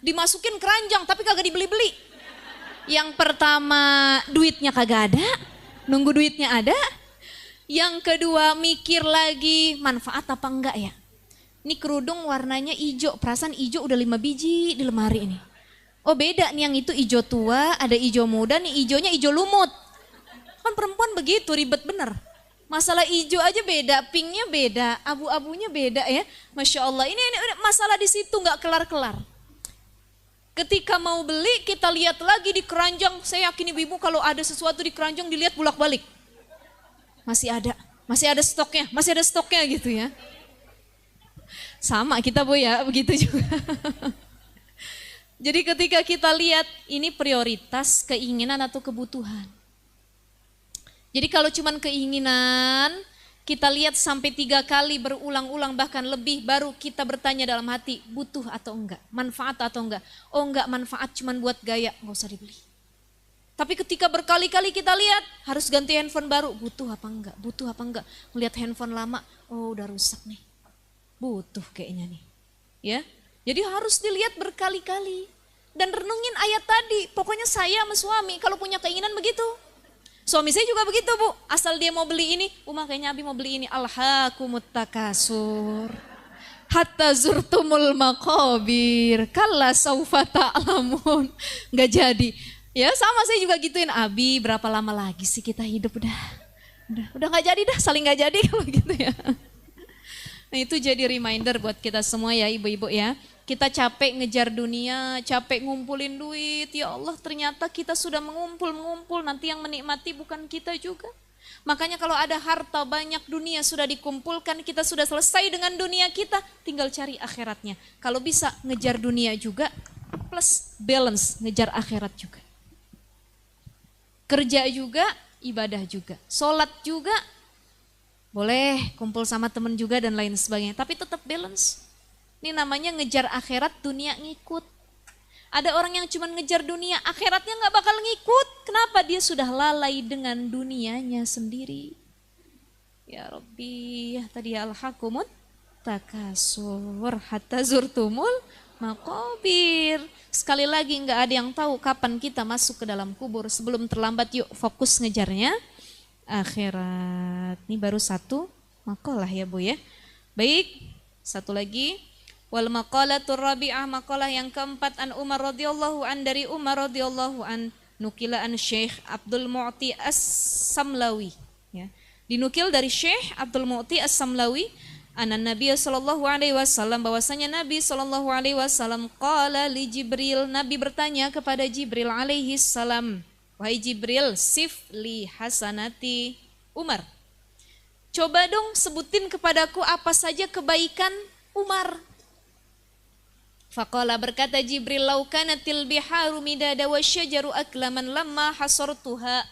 Dimasukin keranjang tapi kagak dibeli-beli. Yang pertama duitnya kagak ada, nunggu duitnya ada. Yang kedua mikir lagi manfaat apa enggak ya. Ini kerudung warnanya hijau, perasaan hijau udah 5 biji di lemari ini. Oh beda nih yang itu hijau tua, ada hijau muda, nih hijaunya hijau lumut. Kan perempuan begitu ribet bener. Masalah hijau aja beda, pinknya beda, abu-abunya beda ya. Masya Allah ini masalah di situ nggak kelar-kelar. Ketika mau beli kita lihat lagi di keranjang, saya yakin ibu-ibu kalau ada sesuatu di keranjang dilihat bolak-balik. Masih ada stoknya gitu ya. Sama kita Bu ya, begitu juga. Jadi ketika kita lihat ini prioritas, keinginan atau kebutuhan. Jadi kalau cuman keinginan, kita lihat sampai 3 kali berulang-ulang bahkan lebih baru kita bertanya dalam hati, butuh atau enggak, manfaat atau enggak. Oh enggak manfaat cuman buat gaya, enggak usah dibeli. Tapi ketika berkali-kali kita lihat, harus ganti handphone baru, butuh apa enggak. Melihat handphone lama, oh udah rusak nih. Butuh kayaknya nih. Ya. Jadi harus dilihat berkali-kali. Dan renungin ayat tadi. Pokoknya saya sama suami kalau punya keinginan begitu. Suami saya juga begitu Bu. Asal dia mau beli ini. Uma kayaknya Abi mau beli ini. Alhaqumut takatsur hatta zurtumul maqabir. Kalla saufa ta'lamun. Gak jadi. Ya sama saya juga gituin. Abi berapa lama lagi sih kita hidup udah gak jadi dah. Saling gak jadi kalau gitu ya. Nah itu jadi reminder buat kita semua ya ibu-ibu ya. Kita capek ngejar dunia, capek ngumpulin duit. Ya Allah ternyata kita sudah mengumpul, nanti yang menikmati bukan kita juga. Makanya kalau ada harta banyak dunia sudah dikumpulkan, kita sudah selesai dengan dunia kita, tinggal cari akhiratnya. Kalau bisa ngejar dunia juga, plus balance ngejar akhirat juga. Kerja juga, ibadah juga, sholat juga, boleh kumpul sama temen juga dan lain sebagainya. Tapi tetap balance. Ini namanya ngejar akhirat, dunia ngikut. Ada orang yang cuma ngejar dunia, akhiratnya gak bakal ngikut. Kenapa? Dia sudah lalai dengan dunianya sendiri. Ya Rabbi, ya tadi alhaqumut takatsur hatta zurtumul maqabir. Sekali lagi gak ada yang tahu kapan kita masuk ke dalam kubur. Sebelum terlambat yuk fokus ngejarnya. Akhirat. Ini baru 1 makalah ya Bu ya. Baik, satu lagi. Wal maqalatur rabi'ah, makalah yang keempat an Umar radhiyallahu an, dari Umar radhiyallahu an, nukila an Syekh Abdul Mu'ti As-Samlawi ya. Dinukil dari Syekh Abdul Mu'ti As-Samlawi anan Nabi sallallahu alaihi wasallam, bahwasanya Nabi sallallahu alaihi wasallam qala li Jibril, Nabi bertanya kepada Jibril alaihi salam, wahai Jibril, sif li hasanati Umar. Coba dong sebutin kepadaku apa saja kebaikan Umar. Faqala berkata Jibril, "Lau kanatil biharu midada wasyajaru aklaman lamma hasartuha."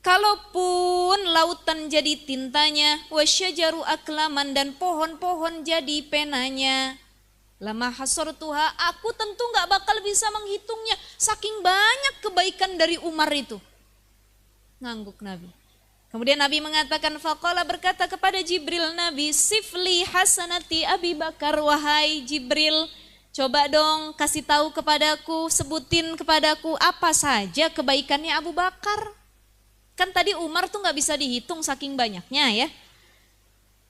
Kalaupun lautan jadi tintanya, wasyajaru aklaman dan pohon-pohon jadi penanya, lama hasartuha, aku tentu nggak bakal bisa menghitungnya. Saking banyak kebaikan dari Umar itu. Ngangguk Nabi. Kemudian Nabi mengatakan, faqala berkata kepada Jibril Nabi, sifli hasanati Abi Bakar, wahai Jibril, coba dong kasih tahu kepadaku, sebutin kepadaku apa saja kebaikannya Abu Bakar. Kan tadi Umar tuh nggak bisa dihitung saking banyaknya ya.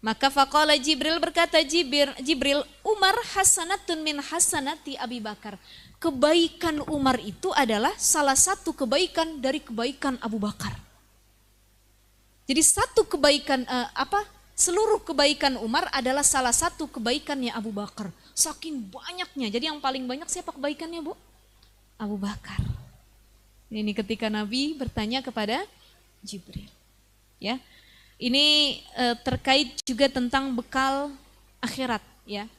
Maka faqala Jibril berkata Jibril, Umar hasanatun min hasanati Abi Bakar. Kebaikan Umar itu adalah salah satu kebaikan dari kebaikan Abu Bakar. Jadi satu kebaikan seluruh kebaikan Umar adalah salah satu kebaikannya Abu Bakar. Saking banyaknya. Jadi yang paling banyak siapa kebaikannya, Bu? Abu Bakar. Ini ketika Nabi bertanya kepada Jibril. Ya. Ini terkait juga tentang bekal akhirat, ya.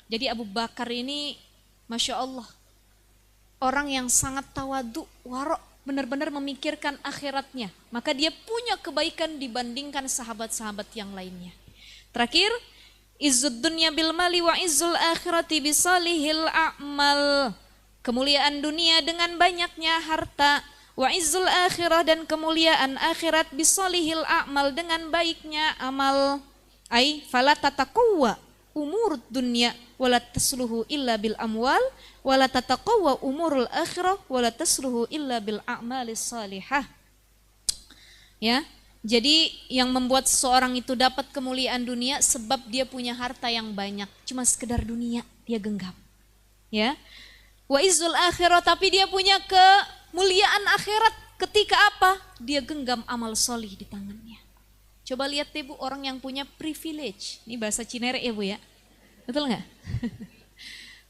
Jadi Abu Bakar ini Masya Allah orang yang sangat tawadu, warok, benar-benar memikirkan akhiratnya. Maka dia punya kebaikan dibandingkan sahabat-sahabat yang lainnya. Terakhir, izzud dunya bil mali wa izzul akhirati bisalihil a'mal. Kemuliaan dunia dengan banyaknya harta, wa izzul akhirah dan kemuliaan akhirat bisalihil a'mal dengan baiknya amal. Ai fala tataqwa umur dunya wala tasluhu illa bil amwal wala tataqwa umurul akhirah wala tasluhu illa bil a'malis salihah. Ya, jadi yang membuat seseorang itu dapat kemuliaan dunia sebab dia punya harta yang banyak, cuma sekedar dunia dia genggam. Ya. Wa izzul akhirah, tapi dia punya kemuliaan akhirat ketika apa? Dia genggam amal solih di tangannya. Coba lihat deh Bu, orang yang punya privilege. Ini bahasa Cinere ya Bu ya. Betul nggak?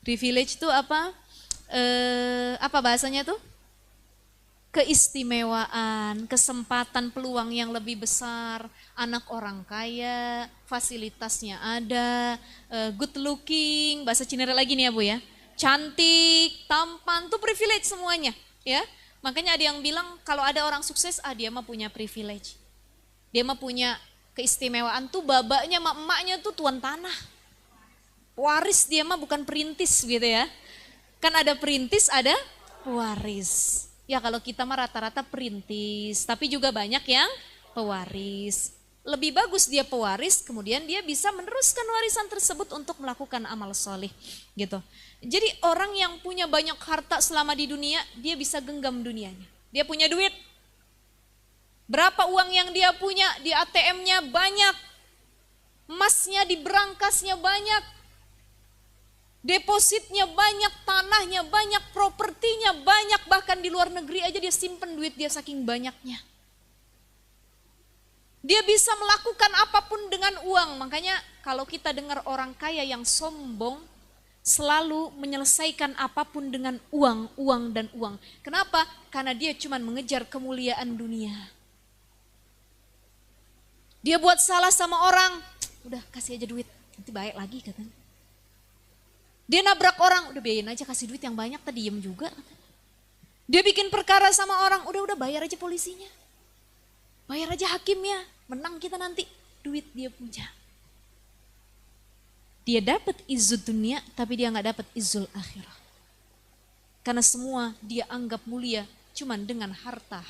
Privilege itu apa? Apa bahasanya tuh? Keistimewaan, kesempatan, peluang yang lebih besar, anak orang kaya, fasilitasnya ada, good looking, bahasa Cinere lagi nih ya Bu ya. Cantik, tampan, tuh privilege semuanya, ya. Makanya ada yang bilang kalau ada orang sukses, dia mah punya privilege. Dia mah punya keistimewaan tuh babanya, emaknya tuh tuan tanah. Waris dia mah bukan perintis gitu ya. Kan ada perintis, ada pewaris. Ya kalau kita mah rata-rata perintis, tapi juga banyak yang pewaris. Lebih bagus dia pewaris, kemudian dia bisa meneruskan warisan tersebut untuk melakukan amal soleh gitu. Jadi orang yang punya banyak harta selama di dunia, dia bisa genggam dunianya. Dia punya duit. Berapa uang yang dia punya, di ATM-nya banyak, emasnya di berangkasnya banyak, depositnya banyak, tanahnya banyak, propertinya banyak, bahkan di luar negeri aja dia simpen duit dia saking banyaknya. Dia bisa melakukan apapun dengan uang. Makanya kalau kita dengar orang kaya yang sombong, selalu menyelesaikan apapun dengan uang, uang dan uang. Kenapa? Karena dia cuma mengejar kemuliaan dunia. Dia buat salah sama orang, udah kasih aja duit, nanti baik lagi katanya. Dia nabrak orang, udah biayain aja, kasih duit yang banyak, tadi diem juga. Dia bikin perkara sama orang, udah bayar aja polisinya. Bayar aja hakimnya, menang kita nanti, duit dia punya. Dia dapat izzud dunia, tapi dia nggak dapat izzul akhirah. Karena semua dia anggap mulia, cuman dengan harta.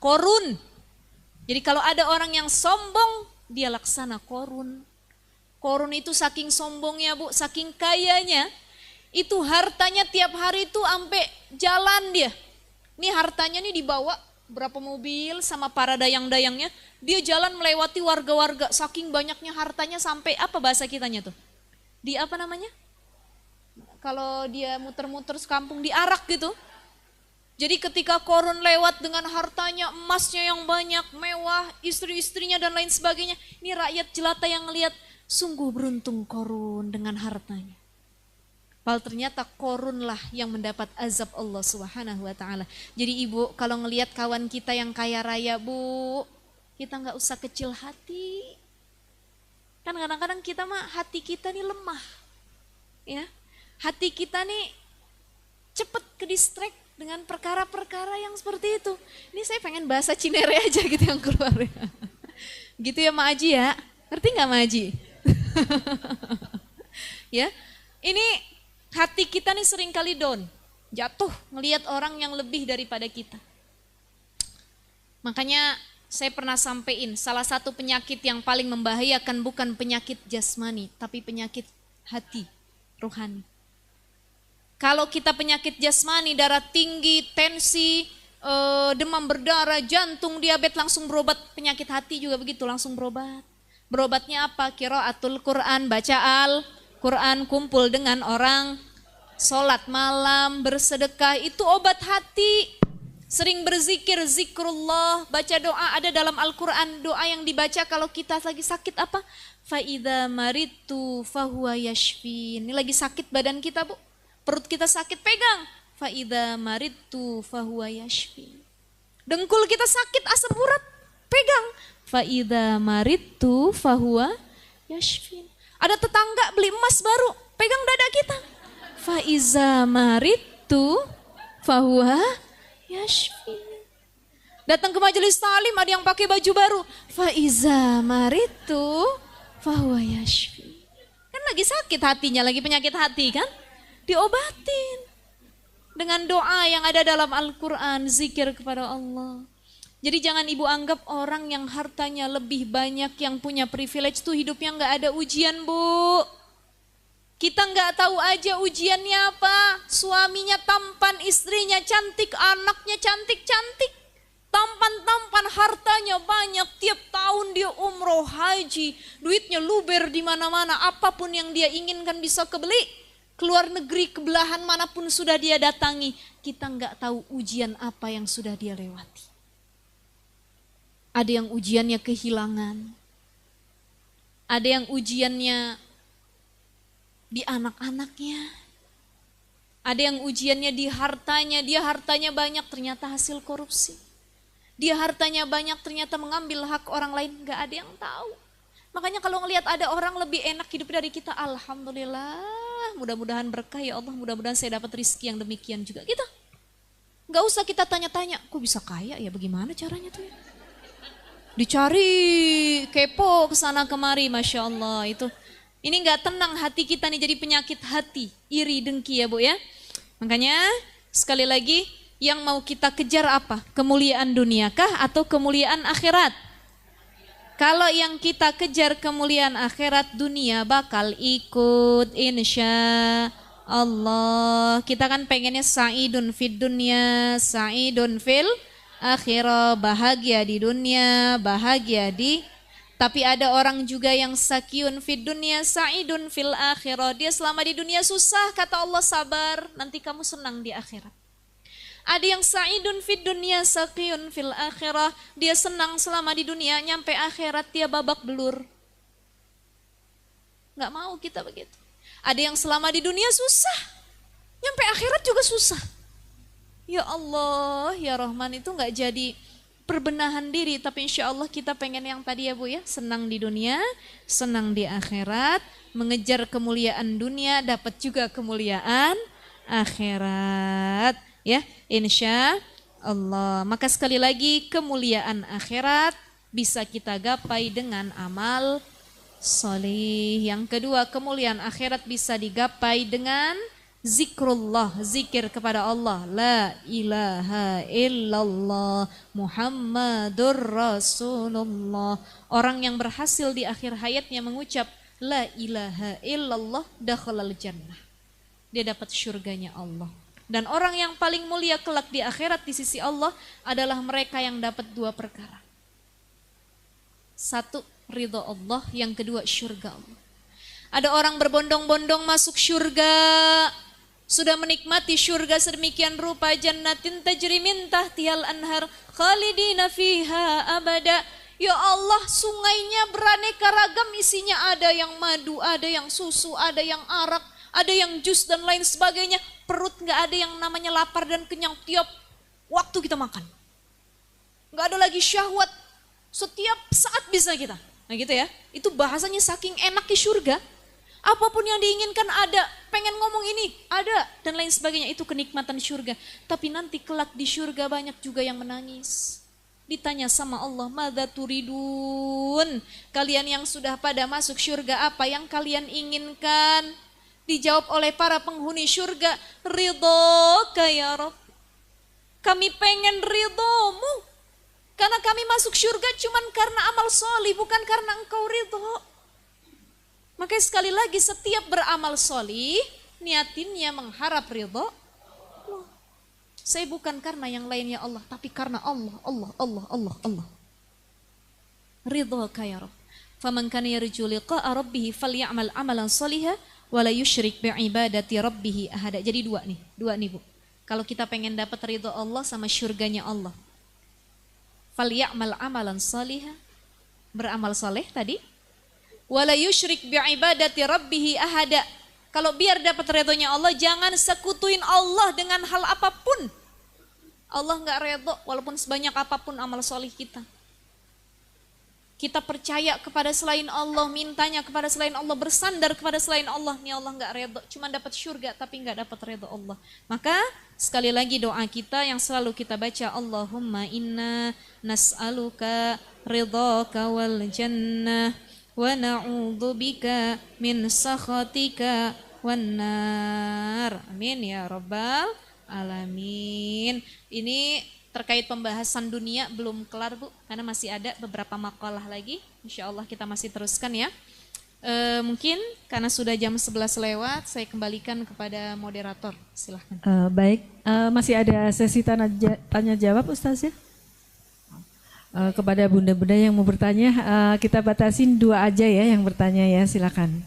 Korun. Jadi kalau ada orang yang sombong, dia laksana korun. Korun itu saking sombongnya Bu, saking kayanya, itu hartanya tiap hari itu sampai jalan dia. Ini hartanya nih dibawa berapa mobil sama para dayang-dayangnya, dia jalan melewati warga-warga, saking banyaknya hartanya sampai apa bahasa kitanya tuh? Di apa namanya? Kalau dia muter-muter sekampung, diarak gitu. Jadi ketika korun lewat dengan hartanya, emasnya yang banyak, mewah, istri-istrinya dan lain sebagainya, ini rakyat jelata yang ngelihat, sungguh beruntung korun dengan hartanya. Padahal ternyata korunlah yang mendapat azab Allah Subhanahu wa ta'ala. Jadi ibu kalau ngelihat kawan kita yang kaya raya Bu, kita nggak usah kecil hati. Kan kadang-kadang kita mah hati kita nih lemah. Ya, hati kita nih cepet ke distract dengan perkara-perkara yang seperti itu. Ini saya pengen bahasa Cinere aja gitu yang keluar ya. Gitu ya Mak Aji ya. Ngerti nggak Mak Aji? Ya, ini hati kita nih sering kali down. Jatuh ngelihat orang yang lebih daripada kita. Makanya saya pernah sampein salah satu penyakit yang paling membahayakan bukan penyakit jasmani, tapi penyakit hati, rohani. Kalau kita penyakit jasmani, darah tinggi, tensi, demam berdarah, jantung, diabetes langsung berobat. Penyakit hati juga begitu, langsung berobat. Berobatnya apa? Qiraatul Quran, baca Al-Quran, kumpul dengan orang, sholat malam, bersedekah, itu obat hati. Sering berzikir, zikrullah, baca doa, ada dalam Al-Quran doa yang dibaca kalau kita lagi sakit apa? Fa'idha maritu fahuwa yashfin. Ini lagi sakit badan kita Bu, perut kita sakit, pegang. Fa'idha maritu fahuwa yashfin. Dengkul kita sakit, asam urat, pegang. Fa'idha maritu fahuwa yashfin. Ada tetangga beli emas baru, pegang dada kita. Fa'iza maritu fahuwa yashfin. Datang ke majelis talim ada yang pakai baju baru. Faiza maritu fahuwa yashfin. Kan lagi sakit hatinya, lagi penyakit hati kan? Diobatin dengan doa yang ada dalam Al-Quran, zikir kepada Allah. Jadi jangan ibu anggap orang yang hartanya lebih banyak, yang punya privilege tuh hidupnya nggak ada ujian Bu. Kita nggak tahu aja ujiannya apa. Suaminya tampan, istrinya cantik, anaknya cantik-cantik. Tampan-tampan, hartanya banyak, tiap tahun dia umroh, haji, duitnya luber di mana-mana, apapun yang dia inginkan bisa kebeli. Keluar negeri, ke belahan manapun sudah dia datangi. Kita nggak tahu ujian apa yang sudah dia lewati. Ada yang ujiannya kehilangan. Ada yang ujiannya di anak-anaknya. Ada yang ujiannya di hartanya, dia hartanya banyak ternyata hasil korupsi. Dia hartanya banyak ternyata mengambil hak orang lain, gak ada yang tahu. Makanya kalau ngelihat ada orang lebih enak hidup dari kita, alhamdulillah, mudah-mudahan berkah ya Allah, mudah-mudahan saya dapat rezeki yang demikian juga. Gitu. Gak usah kita tanya-tanya, kok bisa kaya ya, bagaimana caranya tuh ya? Dicari, kepo kesana kemari, Masya Allah itu. Ini gak tenang hati kita nih, jadi penyakit hati, iri, dengki ya Bu ya. Makanya sekali lagi yang mau kita kejar apa? Kemuliaan duniakah atau kemuliaan akhirat? Kalau yang kita kejar kemuliaan akhirat, dunia bakal ikut insya Allah. Kita kan pengennya sa'idun fid dunya, sa'idun fil akhirah, bahagia di dunia, bahagia di. Tapi ada orang juga yang sakiun fid dunya, sa'idun fil akhirah. Dia selama di dunia susah, kata Allah sabar, nanti kamu senang di akhirat. Ada yang sa'idun fid dunya, sakiun fil akhirah. Dia senang selama di dunia, nyampe akhirat dia babak belur. Gak mau kita begitu. Ada yang selama di dunia susah, nyampe akhirat juga susah. Ya Allah, ya Rahman, itu gak jadi perbenahan diri, tapi insya Allah kita pengen yang tadi ya Bu ya, senang di dunia, senang di akhirat, mengejar kemuliaan dunia, dapat juga kemuliaan akhirat, ya insya Allah. Maka sekali lagi kemuliaan akhirat bisa kita gapai dengan amal soleh. Yang kedua, kemuliaan akhirat bisa digapai dengan zikrullah, zikir kepada Allah. La ilaha illallah Muhammadur Rasulullah. Orang yang berhasil di akhir hayatnya mengucap la ilaha illallah dakhalal jannah. Dia dapat syurganya Allah. Dan orang yang paling mulia kelak di akhirat di sisi Allah adalah mereka yang dapat dua perkara. Satu, ridha Allah. Yang kedua, syurga Allah. Ada orang berbondong-bondong masuk syurga, sudah menikmati syurga sedemikian rupa, jannatin tajri min tahtihal anhar khalidina fiha abada. Ya Allah, sungainya beraneka ragam isinya, ada yang madu, ada yang susu, ada yang arak, ada yang jus dan lain sebagainya. Perut gak ada yang namanya lapar dan kenyang tiap waktu kita makan. Gak ada lagi syahwat, setiap saat bisa kita. Nah gitu ya, itu bahasanya saking enaknya syurga. Apapun yang diinginkan ada, pengen ngomong ini, ada, dan lain sebagainya. Itu kenikmatan surga. Tapi nanti kelak di surga banyak juga yang menangis. Ditanya sama Allah, madza turidun? Kalian yang sudah pada masuk surga, apa yang kalian inginkan? Dijawab oleh para penghuni surga, ridhoka ya Rabb. Kami pengen ridhomu. Karena kami masuk surga cuman karena amal solih, bukan karena engkau ridho. Maka sekali lagi setiap beramal solih, niatinnya mengharap ridho Allah. Saya bukan karena yang lainnya Allah, tapi karena Allah. Ridhoka ya Rabb. Faman kana yarju liqa'a rabbih falyamal amalan shalihan wala yusyrik bi'ibadati rabbih ahada. Jadi dua nih Bu. Kalau kita pengen dapat ridho Allah sama syurganya Allah, falyamal amalan shalihan, beramal soleh tadi, wala yusyrik bi'ibadati rabbih ahada. Kalau biar dapat ridhonya Allah, jangan sekutuin Allah dengan hal apapun. Allah nggak ridho walaupun sebanyak apapun amal soleh kita. Kita percaya kepada selain Allah, mintanya kepada selain Allah, bersandar kepada selain Allah, nih Allah nggak ridho, cuma dapat syurga tapi nggak dapat ridho Allah. Maka sekali lagi doa kita yang selalu kita baca, Allahumma inna nas'aluka ridhaka wal jannah wa na'udzubika min sakhatika wan nar. Amin ya rabbal alamin. Ini terkait pembahasan dunia belum kelar Bu, karena masih ada beberapa makalah lagi. Insya Allah kita masih teruskan ya. Mungkin karena sudah jam 11 lewat, saya kembalikan kepada moderator. Silahkan. Baik, masih ada sesi tanya jawab Ustaz ya. Kepada bunda-bunda yang mau bertanya, kita batasin 2 aja ya yang bertanya ya, silakan.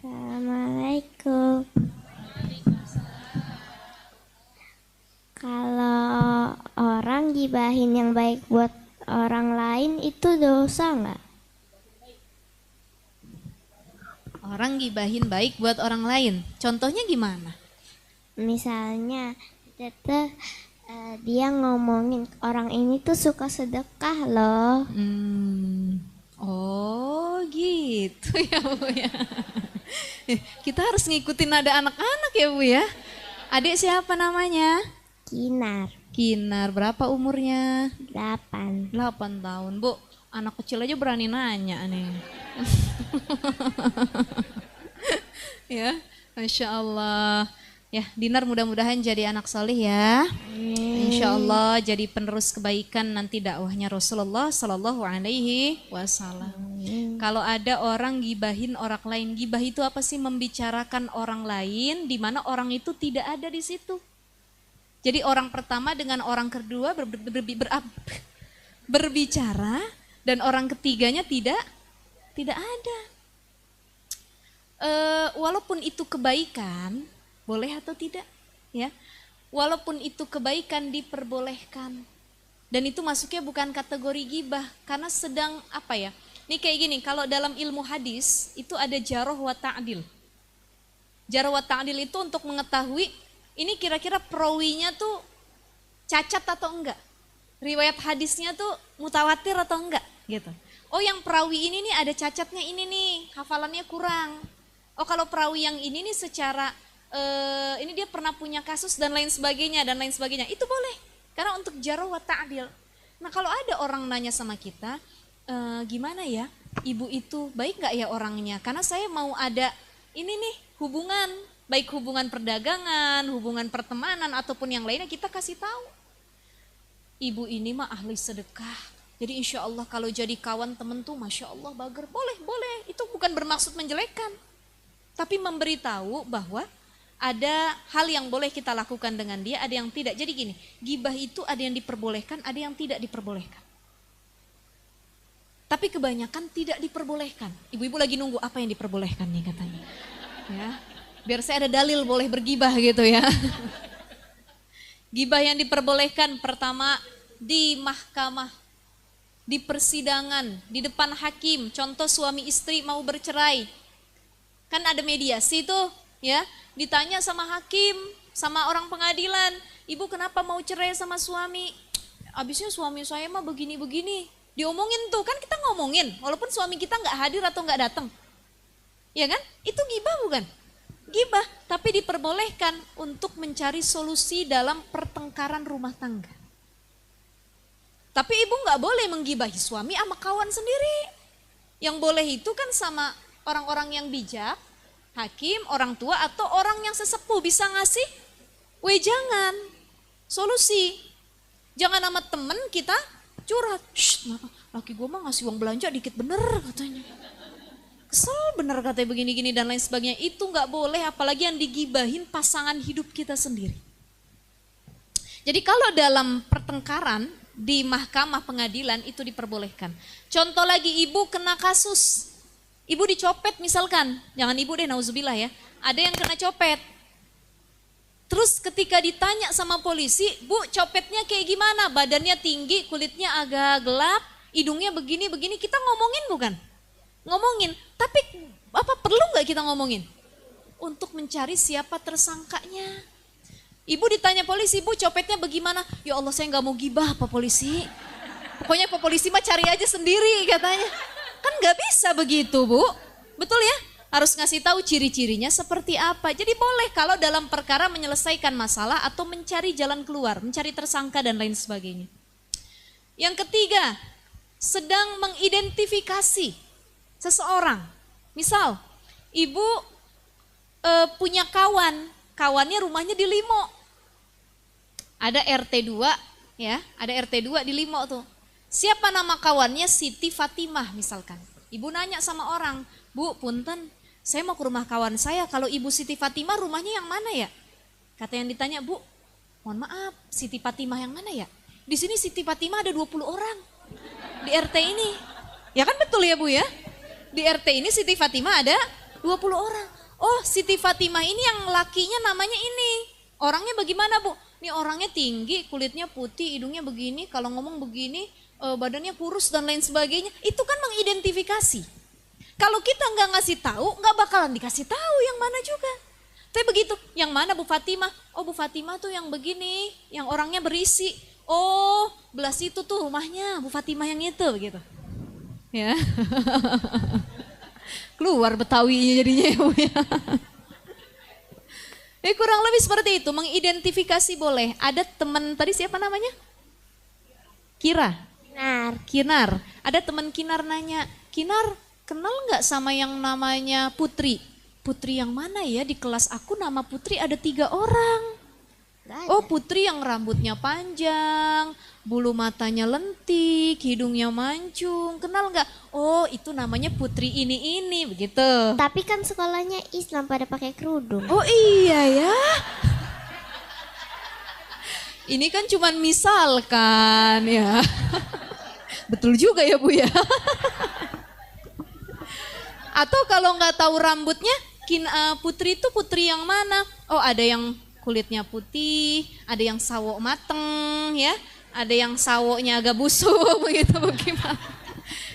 Assalamualaikum. Kalau orang gibahin yang baik buat orang lain itu dosa nggak? Orang gibahin baik buat orang lain, contohnya gimana? Misalnya dia ngomongin orang ini tuh suka sedekah loh. Oh gitu ya Bu ya. Kita harus ngikutin ada anak-anak ya Bu ya. Adik siapa namanya? Kinar. Kinar, berapa umurnya? 8. 8 tahun Bu. Anak kecil aja berani nanya nih. Ya, Masya Allah. Ya, Dinar mudah-mudahan jadi anak soleh ya. Insya Allah jadi penerus kebaikan nanti dakwahnya Rasulullah Sallallahu Alaihi Wasallam. Kalau ada orang gibahin orang lain, gibah itu apa sih? Membicarakan orang lain di mana orang itu tidak ada di situ. Jadi orang pertama dengan orang kedua berbicara dan orang ketiganya tidak ada. Walaupun itu kebaikan, boleh atau tidak? Ya, walaupun itu kebaikan diperbolehkan. Dan itu masuknya bukan kategori gibah karena sedang apa ya? Ini kayak gini, kalau dalam ilmu hadis itu ada jarh wa ta'dil. Jarh wa ta'dil itu untuk mengetahui ini kira-kira perawinya tuh cacat atau enggak. Riwayat hadisnya tuh mutawatir atau enggak gitu. Oh yang perawi ini nih ada cacatnya ini nih, hafalannya kurang. Oh kalau perawi yang ini nih secara ini dia pernah punya kasus dan lain sebagainya. Itu boleh karena untuk jarh wa ta'dil. Nah kalau ada orang nanya sama kita, gimana ya ibu itu baik nggak ya orangnya? Karena saya mau ada ini nih hubungan, baik hubungan perdagangan, hubungan pertemanan ataupun yang lainnya, kita kasih tahu. Ibu ini mah ahli sedekah. Jadi insya Allah kalau jadi kawan temen tuh Masya Allah bager, boleh. Itu bukan bermaksud menjelekkan. Tapi memberitahu bahwa ada hal yang boleh kita lakukan dengan dia, ada yang tidak. Jadi gini, gibah itu ada yang diperbolehkan, ada yang tidak diperbolehkan. Tapi kebanyakan tidak diperbolehkan. Ibu-ibu lagi nunggu apa yang diperbolehkan nih katanya. Ya, biar saya ada dalil boleh bergibah gitu ya. Gibah yang diperbolehkan pertama di mahkamah, di persidangan, di depan hakim. Contoh suami istri mau bercerai. Kan ada mediasi tuh ya, ditanya sama hakim, sama orang pengadilan, Ibu kenapa mau cerai sama suami? Abisnya suami saya mah begini-begini. Diomongin tuh, kan kita ngomongin, walaupun suami kita nggak hadir atau nggak datang. Ya kan? Itu gibah bukan? Gibah, tapi diperbolehkan untuk mencari solusi dalam pertengkaran rumah tangga. Tapi ibu nggak boleh menggibahi suami sama kawan sendiri. Yang boleh itu kan sama orang-orang yang bijak, hakim, orang tua, atau orang yang sesepuh bisa ngasih wejangan, solusi. Jangan sama temen kita curhat. Laki gue mah ngasih uang belanja dikit bener katanya. Kesel bener katanya begini-gini dan lain sebagainya. Itu nggak boleh, apalagi yang digibahin pasangan hidup kita sendiri. Jadi kalau dalam pertengkaran di mahkamah pengadilan itu diperbolehkan. Contoh lagi, ibu kena kasus, ibu dicopet misalkan, jangan ibu deh, nauzubillah ya. Ada yang kena copet. Terus ketika ditanya sama polisi, bu copetnya kayak gimana? Badannya tinggi, kulitnya agak gelap, hidungnya begini-begini. Kita ngomongin bukan? Ngomongin, tapi apa perlu nggak kita ngomongin? Untuk mencari siapa tersangkanya. Ibu ditanya polisi, bu copetnya bagaimana? Ya Allah, saya nggak mau gibah Pak Polisi. Pokoknya Pak Polisi mah cari aja sendiri katanya. Kan nggak bisa begitu bu, betul ya? Harus ngasih tahu ciri-cirinya seperti apa. Jadi boleh kalau dalam perkara menyelesaikan masalah atau mencari jalan keluar, mencari tersangka dan lain sebagainya. Yang ketiga, sedang mengidentifikasi seseorang. Misal, ibu punya kawannya rumahnya di Limo. Ada RT 2 ya, ada RT 2 di Limo tuh. Siapa nama kawannya? Siti Fatimah misalkan. Ibu nanya sama orang, bu punten, saya mau ke rumah kawan saya, kalau ibu Siti Fatimah rumahnya yang mana ya? Kata yang ditanya, bu mohon maaf Siti Fatimah yang mana ya? Di sini Siti Fatimah ada 20 orang di RT ini. Ya kan betul ya bu ya? Di RT ini Siti Fatimah ada 20 orang. Oh Siti Fatimah ini yang lakinya namanya ini. Orangnya bagaimana bu? Ini orangnya tinggi, kulitnya putih, hidungnya begini, kalau ngomong begini, badannya kurus dan lain sebagainya. Itu kan mengidentifikasi. Kalau kita nggak ngasih tahu, nggak bakalan dikasih tahu yang mana juga. Tapi begitu, yang mana Bu Fatimah? Oh Bu Fatimah tuh yang begini, yang orangnya berisi. Oh belah situ tuh rumahnya Bu Fatimah yang itu begitu. Ya. Keluar Betawinya jadinya ya Bu ya. Kurang lebih seperti itu, mengidentifikasi boleh. Ada teman tadi siapa namanya? Kinar. Ada teman Kinar nanya, Kinar kenal nggak sama yang namanya Putri? Putri yang mana ya? Di kelas aku nama Putri ada 3 orang. Oh Putri yang rambutnya panjang, bulu matanya lentik, hidungnya mancung, kenal nggak? Oh itu namanya Putri ini begitu. Tapi kan sekolahnya Islam pada pakai kerudung. Oh iya ya. Ini kan cuman misalkan ya. Betul juga ya Bu ya. Atau kalau nggak tahu rambutnya, Putri itu Putri yang mana? Oh ada yang kulitnya putih, ada yang sawo mateng ya, ada yang sawoknya agak busuk begitu bagaimana.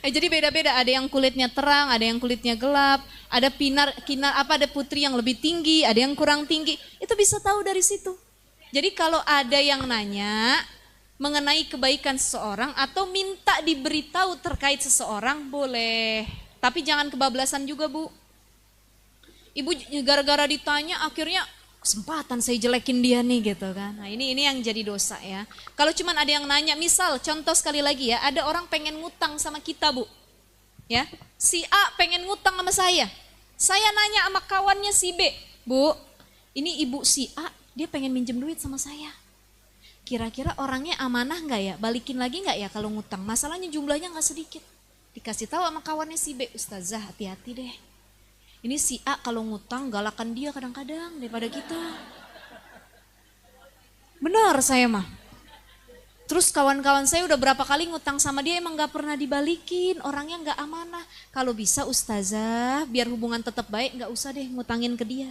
Jadi beda-beda, ada yang kulitnya terang, ada yang kulitnya gelap, ada ada putri yang lebih tinggi, ada yang kurang tinggi. Itu bisa tahu dari situ. Jadi kalau ada yang nanya mengenai kebaikan seseorang atau minta diberitahu terkait seseorang boleh. Tapi jangan kebablasan juga Bu. Ibu gara-gara ditanya akhirnya kesempatan saya jelekin dia nih gitu kan. Nah ini yang jadi dosa ya. Kalau cuman ada yang nanya, misal contoh sekali lagi ya, ada orang pengen ngutang sama kita Bu. Ya, si A pengen ngutang sama saya. Saya nanya sama kawannya si B, Bu, ini ibu si A, dia pengen minjem duit sama saya. Kira-kira orangnya amanah nggak ya? Balikin lagi nggak ya kalau ngutang? Masalahnya jumlahnya nggak sedikit. Dikasih tahu sama kawannya si B, Ustazah hati-hati deh. Ini si A kalau ngutang galakan dia kadang-kadang daripada kita. Benar saya mah. Terus kawan-kawan saya udah berapa kali ngutang sama dia emang gak pernah dibalikin. Orangnya gak amanah. Kalau bisa Ustazah biar hubungan tetap baik gak usah deh ngutangin ke dia.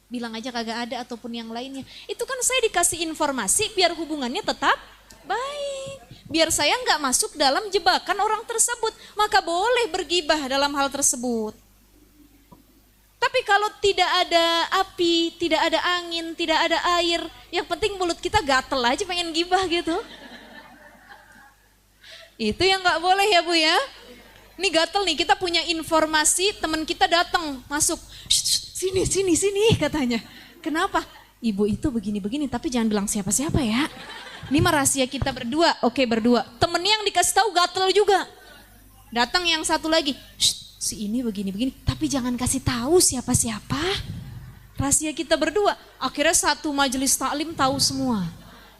Bilang aja kagak ada ataupun yang lainnya. Itu kan saya dikasih informasi biar hubungannya tetap baik. Biar saya gak masuk dalam jebakan orang tersebut. Maka boleh bergibah dalam hal tersebut. Tapi Tapi kalau tidak ada api, tidak ada angin, tidak ada air, yang penting mulut kita gatel aja pengen gibah gitu. Itu yang nggak boleh ya Bu ya. Ini gatel nih, kita punya informasi teman kita datang masuk. Sini, sini, sini katanya. Kenapa? Ibu itu begini-begini, tapi jangan bilang siapa-siapa ya. Ini mah rahasia kita berdua, oke berdua. Temennya yang dikasih tahu gatel juga. Datang yang satu lagi, si ini begini-begini, tapi jangan kasih tahu siapa-siapa. Rahasia kita berdua. Akhirnya satu majelis taklim tahu semua.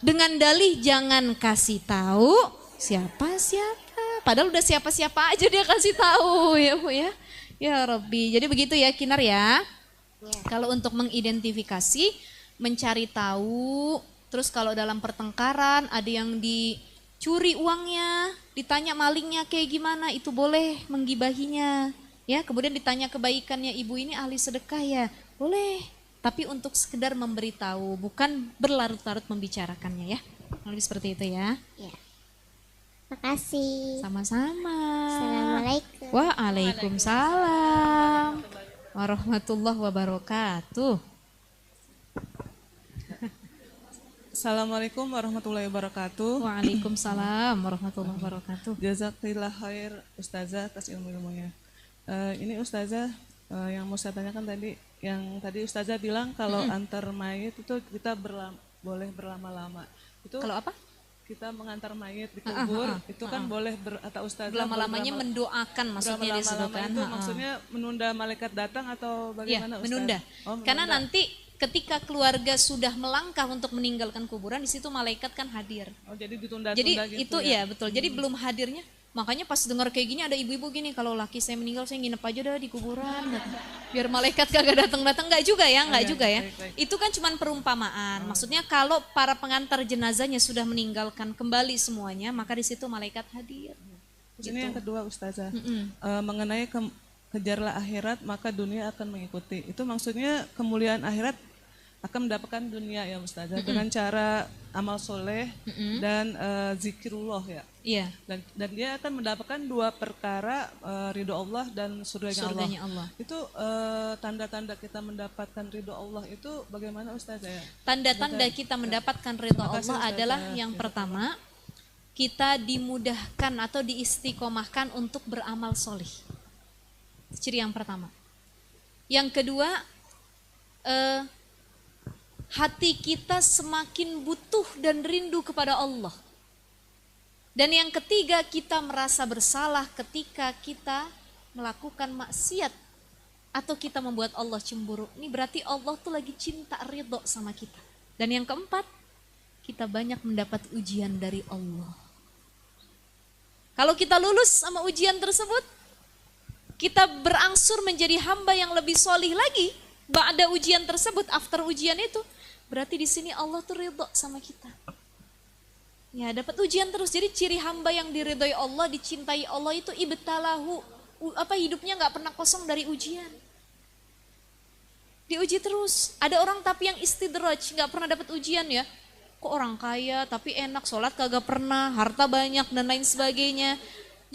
Dengan dalih jangan kasih tahu siapa-siapa. Padahal udah siapa-siapa aja dia kasih tahu ya Bu ya. Ya Rabbi. Jadi begitu ya Kinar ya. Kalau untuk mengidentifikasi, mencari tahu, terus kalau dalam pertengkaran ada yang dicuri uangnya, ditanya malingnya kayak gimana, itu boleh menggibahinya. Ya, kemudian ditanya kebaikannya, ibu ini ahli sedekah ya, boleh. Tapi untuk sekedar memberitahu, bukan berlarut-larut membicarakannya ya. Lebih seperti itu ya. Ya. Makasih. Sama-sama. Assalamualaikum. Waalaikumsalam warahmatullahi wabarakatuh. Assalamualaikum warahmatullahi wabarakatuh. Waalaikumsalam warahmatullahi wabarakatuh. Jazakallah khair Ustazah atas ilmu-ilmunya. Ini Ustazah yang mau saya tanyakan tadi, yang tadi Ustazah bilang kalau antar mayit itu kita boleh berlama-lama. Itu Kalau apa? kita mengantar mayit dikubur itu kan boleh atau Ustazah Lama-lamanya mendoakan maksudnya di situ berlama-lama kan. itu maksudnya menunda malaikat datang atau bagaimana Ustazah? Menunda. Menunda. Karena nanti ketika keluarga sudah melangkah untuk meninggalkan kuburan, di situ malaikat kan hadir. Oh, jadi ditunda-tunda Jadi gitu itu ya? ya betul. Jadi belum hadirnya. Makanya pas dengar kayak gini ada ibu-ibu gini, kalau laki saya meninggal saya nginep aja dah di kuburan. Biar malaikat kagak datang-datang. Enggak juga ya, enggak juga ya. Baik. Itu kan cuman perumpamaan. Maksudnya kalau para pengantar jenazahnya sudah meninggalkan kembali semuanya, maka di situ malaikat hadir. Ini yang kedua Ustazah, mengenai kejarlah akhirat maka dunia akan mengikuti. Itu maksudnya kemuliaan akhirat akan mendapatkan dunia ya Ustazah dengan cara amal soleh dan zikirullah ya. Iya. Dan dia akan mendapatkan dua perkara, ridho Allah dan surganya Allah. Itu tanda-tanda kita mendapatkan ridho Allah itu bagaimana Ustazah ya? Tanda-tanda kita mendapatkan ridho Makasih, Allah Ustazah. adalah yang pertama, kita dimudahkan atau diistiqomahkan untuk beramal solih. Ciri yang pertama. Yang kedua, hati kita semakin butuh dan rindu kepada Allah. Dan yang ketiga, kita merasa bersalah ketika kita melakukan maksiat atau kita membuat Allah cemburu. Ini berarti Allah tuh lagi cinta ridho sama kita. Dan yang keempat, kita banyak mendapat ujian dari Allah. Kalau kita lulus sama ujian tersebut, kita berangsur menjadi hamba yang lebih solih lagi. Ba'da ujian tersebut, after ujian itu, berarti di sini Allah tuh ridho sama kita. Ya, dapat ujian terus. Jadi ciri hamba yang diridhoi Allah, dicintai Allah itu ibtalahu, hidupnya nggak pernah kosong dari ujian. Diuji terus. Ada orang tapi yang istidraj, nggak pernah dapat ujian ya. Kok orang kaya tapi enak, sholat kagak pernah, harta banyak dan lain sebagainya.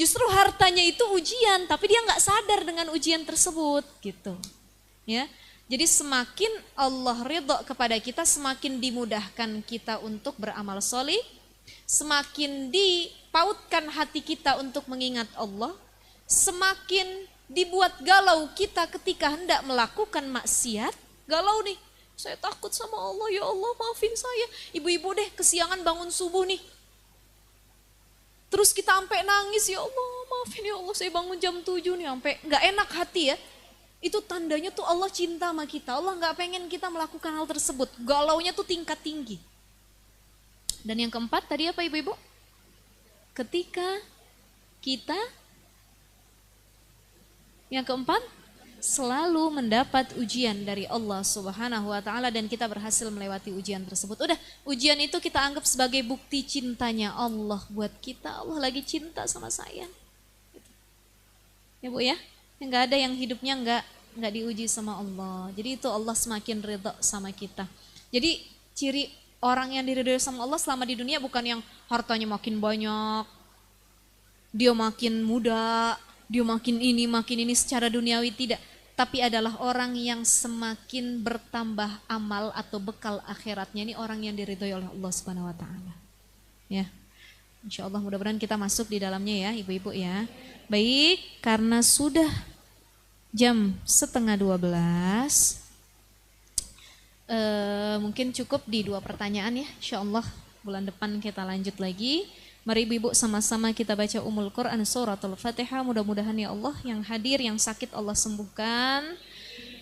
Justru hartanya itu ujian, tapi dia nggak sadar dengan ujian tersebut, gitu. Ya. Jadi semakin Allah ridho kepada kita, semakin dimudahkan kita untuk beramal solih, semakin dipautkan hati kita untuk mengingat Allah, semakin dibuat galau kita ketika hendak melakukan maksiat. Galau nih, saya takut sama Allah, ya Allah maafin saya. Ibu-ibu deh kesiangan bangun subuh nih. Terus kita sampai nangis, ya Allah maafin ya Allah, saya bangun jam 7 nih, sampai gak enak hati ya. Itu tandanya tuh Allah cinta sama kita. Allah gak pengen kita melakukan hal tersebut. Galaunya tuh tingkat tinggi. Dan yang keempat tadi apa ibu-ibu? Ketika kita, yang keempat, selalu mendapat ujian dari Allah Subhanahu wa ta'ala dan kita berhasil melewati ujian tersebut. Udah, ujian itu kita anggap sebagai bukti cintanya Allah buat kita. Allah lagi cinta sama saya. Ya Bu ya? Nggak ada yang hidupnya nggak diuji sama Allah. Jadi itu Allah semakin ridha sama kita. Jadi ciri orang yang diridhoi sama Allah selama di dunia bukan yang hartanya makin banyak, dia makin muda, dia makin ini secara duniawi, tidak. tapi adalah orang yang semakin bertambah amal atau bekal akhiratnya. Ini orang yang diridhoi oleh Allah Subhanahu wa taala. Ya. Insya Allah mudah-mudahan kita masuk di dalamnya ya ibu-ibu ya. Baik, karena sudah jam 11:30, mungkin cukup di 2 pertanyaan ya. Insya Allah bulan depan kita lanjut lagi. Mari ibu-ibu sama-sama kita baca Ummul Quran Suratul Fatihah. Mudah-mudahan ya Allah yang hadir, yang sakit Allah sembuhkan,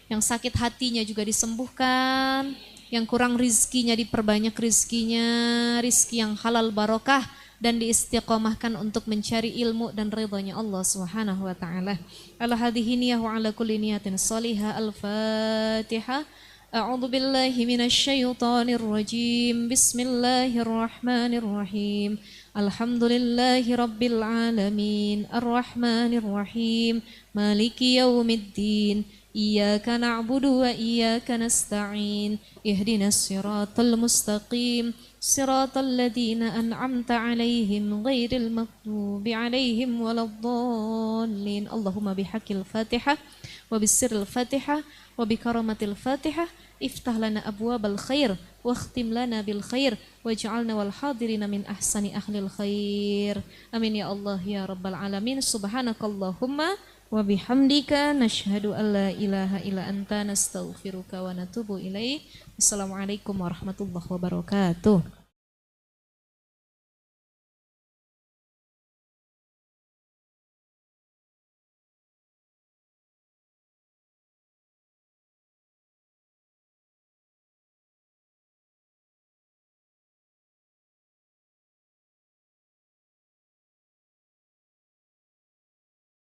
yang sakit hatinya juga disembuhkan, yang kurang rizkinya diperbanyak rizkinya, rizki yang halal barokah, dan diistiqomahkan untuk mencari ilmu dan ridhonya Allah Subhanahu wa taala. Ala hadhihi niyyah wa ala kulli niyatin salihah. Al-Fatihah. A'udzu billahi minasyaitonir rajim. Bismillahirrahmanirrahim. Alhamdulillahi rabbil alamin. Arrahmanir rahim. Maliki yaumiddin. Iyyaka na'budu wa iyyaka nasta'in. Ihdinas siratal mustaqim. Siratal ladzina an'amta 'alaihim ghairil maghdubi 'alaihim waladdallin. Allahumma bihaqqil Fatihah wa bisirril Fatihah wa bikaramatil Fatihah iftah lana abwabal khair wa khtim lana bil khair waj'alna wal hadirina min ahsani ahlil khair. Amin ya Allah ya rabbal alamin. Subhanakallahumma wa bihamdika nashhadu an la ilaha illa anta nastaghfiruka wa natubu ilaik. Assalamualaikum warahmatullahi wabarakatuh.